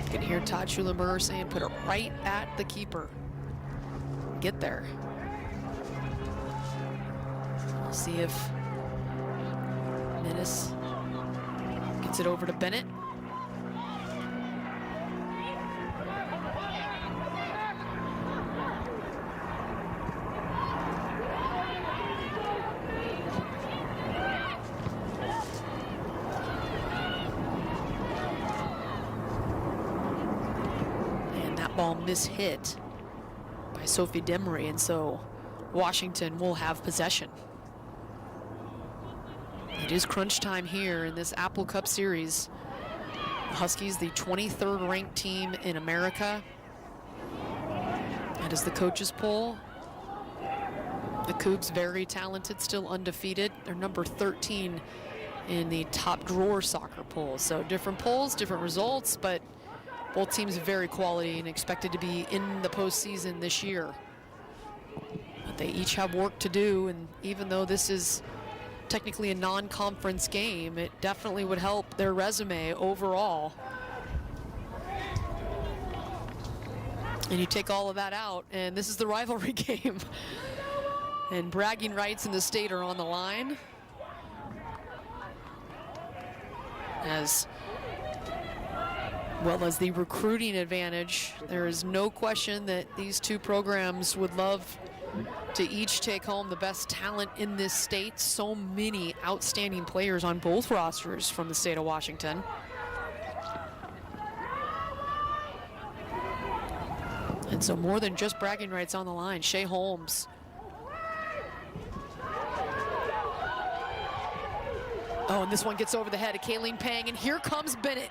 You can hear Todd Schulenberger saying, put it right at the keeper. Get there. We'll see if Menace gets it over to Bennett. Ball mishit by Sophie Demery, and so Washington will have possession. It is crunch time here in this Apple Cup Series. The Huskies, the 23rd ranked team in America. That is the coaches poll. The Cougs very talented, still undefeated. They're number 13 in the top drawer soccer poll. So different polls, different results, but both teams very quality and expected to be in the postseason this year. But they each have work to do, and even though this is technically a non-conference game, it definitely would help their resume overall. And you take all of that out, and this is the rivalry game. And bragging rights in the state are on the line. As well as the recruiting advantage. There is no question that these two programs would love to each take home the best talent in this state. So many outstanding players on both rosters from the state of Washington. And so more than just bragging rights on the line. Shea Holmes. Oh, and this one gets over the head of Kayleen Pang, and here comes Bennett.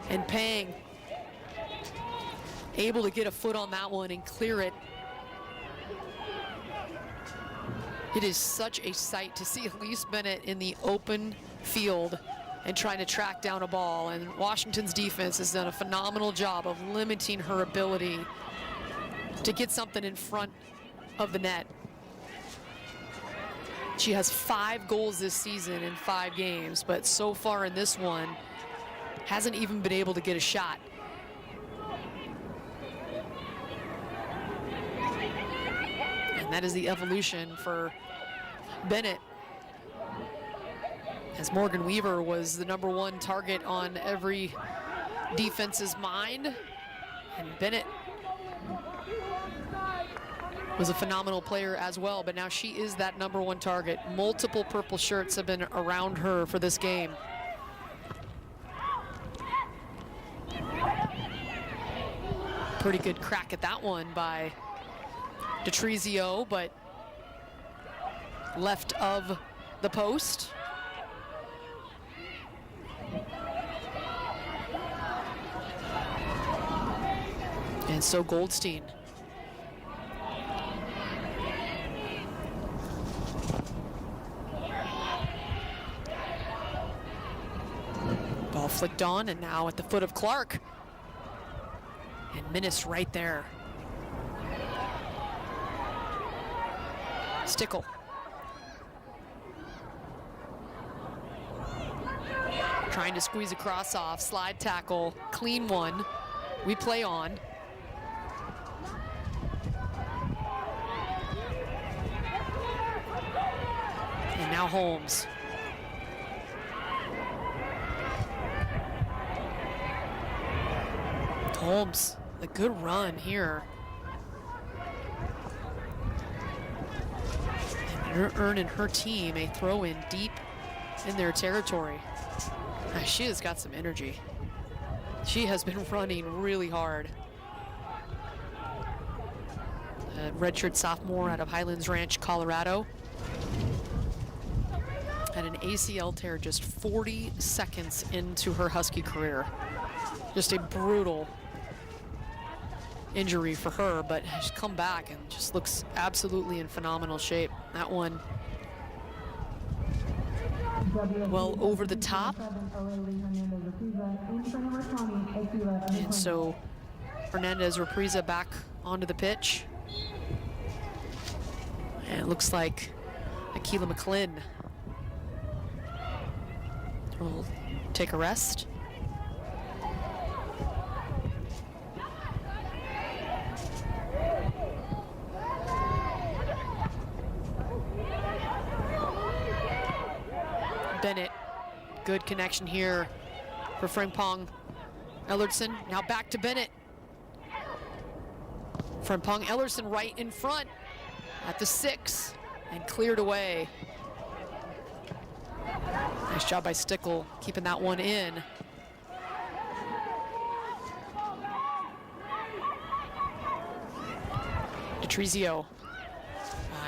And Pang able to get a foot on that one and clear it. It is such a sight to see Elise Bennett in the open field and trying to track down a ball. And Washington's defense has done a phenomenal job of limiting her ability to get something in front of the net. She has 5 goals this season in 5 games, but so far in this one, hasn't even been able to get a shot. And that is the evolution for Bennett, as Morgan Weaver was the #1 target on every defense's mind, and Bennett was a phenomenal player as well, but now she is that #1 target. Multiple purple shirts have been around her for this game. Pretty good crack at that one by DeTrizio, but left of the post. And so Goldstein. Ball flicked on, and now at the foot of Clark. And Minnis right there. Stickle. Trying to squeeze a cross off, slide tackle, clean one. We play on. And now Holmes. Holmes, a good run here. And earning her team a throw-in deep in their territory. She has got some energy. She has been running really hard. A redshirt sophomore out of Highlands Ranch, Colorado. Had an ACL tear just 40 seconds into her Husky career. Just a brutal injury for her, but she's come back and just looks absolutely in phenomenal shape. That one well over the top. And so Hernandez Represa back onto the pitch. And it looks like Akila McClin will take a rest. Bennett, good connection here for Frimpong. Ellerson now back to Bennett. Frimpong, Ellerson right in front at the 6 and cleared away. Nice job by Stickle keeping that one in. DeTrizio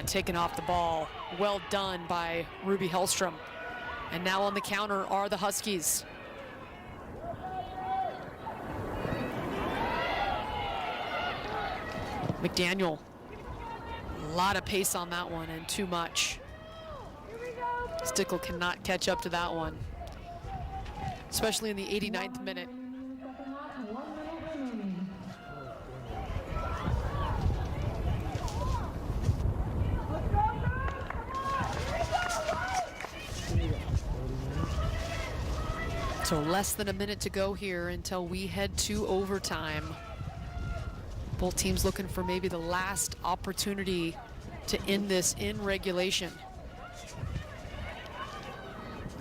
taking off the ball. Well done by Ruby Hellstrom. And now on the counter are the Huskies. McDaniel, a lot of pace on that one and too much. Stickle cannot catch up to that one, especially in the 89th minute. So less than a minute to go here until we head to overtime. Both teams looking for maybe the last opportunity to end this in regulation.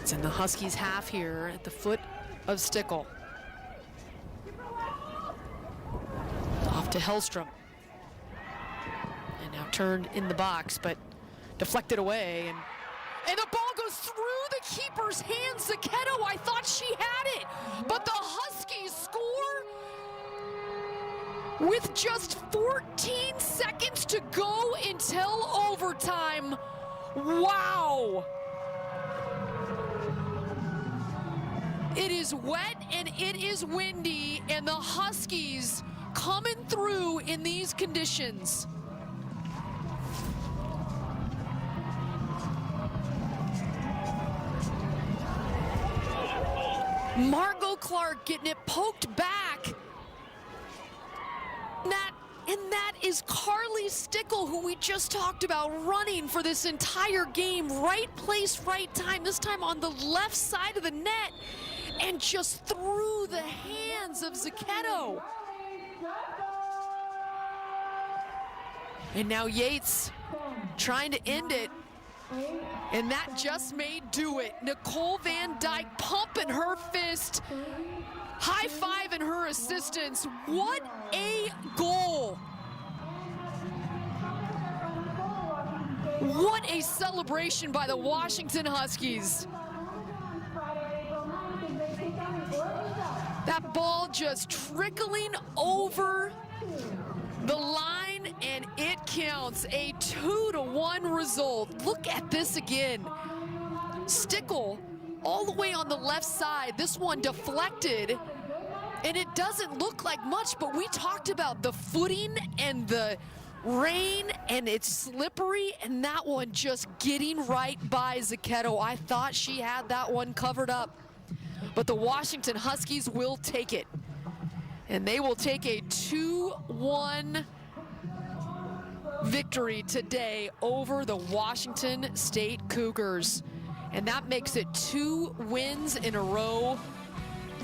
It's in the Huskies half here at the foot of Stickle. Off to Hellstrom. And now turned in the box, but deflected away. And the ball goes through the keeper's hands. Zucchetto, I thought she had it, but the Huskies score with just 14 seconds to go until overtime. Wow. It is wet and it is windy, and the Huskies coming through in these conditions. Margot Clark getting it poked back. That And that is Carly Stickle, who we just talked about, running for this entire game. Right place, right time, this time on the left side of the net, and just through the hands of Zucchetto. And now Yates trying to end it. And that just may do it. Nicole Van Dyke pumping her fist, high-fiving her assistants. What a goal. What a celebration by the Washington Huskies. That ball just trickling over the line, and it counts. A 2-1 result. Look at this again. Stickle all the way on the left side. This one deflected, and it doesn't look like much, but we talked about the footing and the rain, and it's slippery, and that one just getting right by Zucchetto. I thought she had that one covered up, but the Washington Huskies will take it. And they will take a 2-1 victory today over the Washington State Cougars. And that makes it 2 wins in a row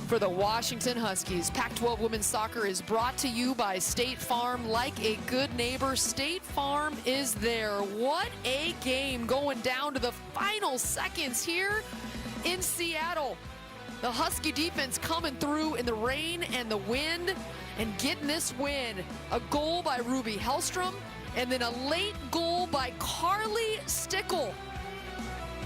for the Washington Huskies. Pac-12 Women's Soccer is brought to you by State Farm. Like a good neighbor, State Farm is there. What a game going down to the final seconds here in Seattle. The Husky defense coming through in the rain and the wind and getting this win. A goal by Ruby Hellstrom, and then a late goal by Carly Stickle.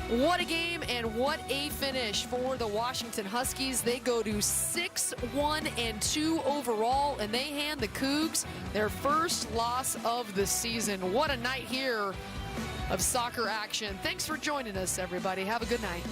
What a game and what a finish for the Washington Huskies. They go to 6-1-2 overall, and they hand the Cougs their first loss of the season. What a night here of soccer action. Thanks for joining us, everybody. Have a good night.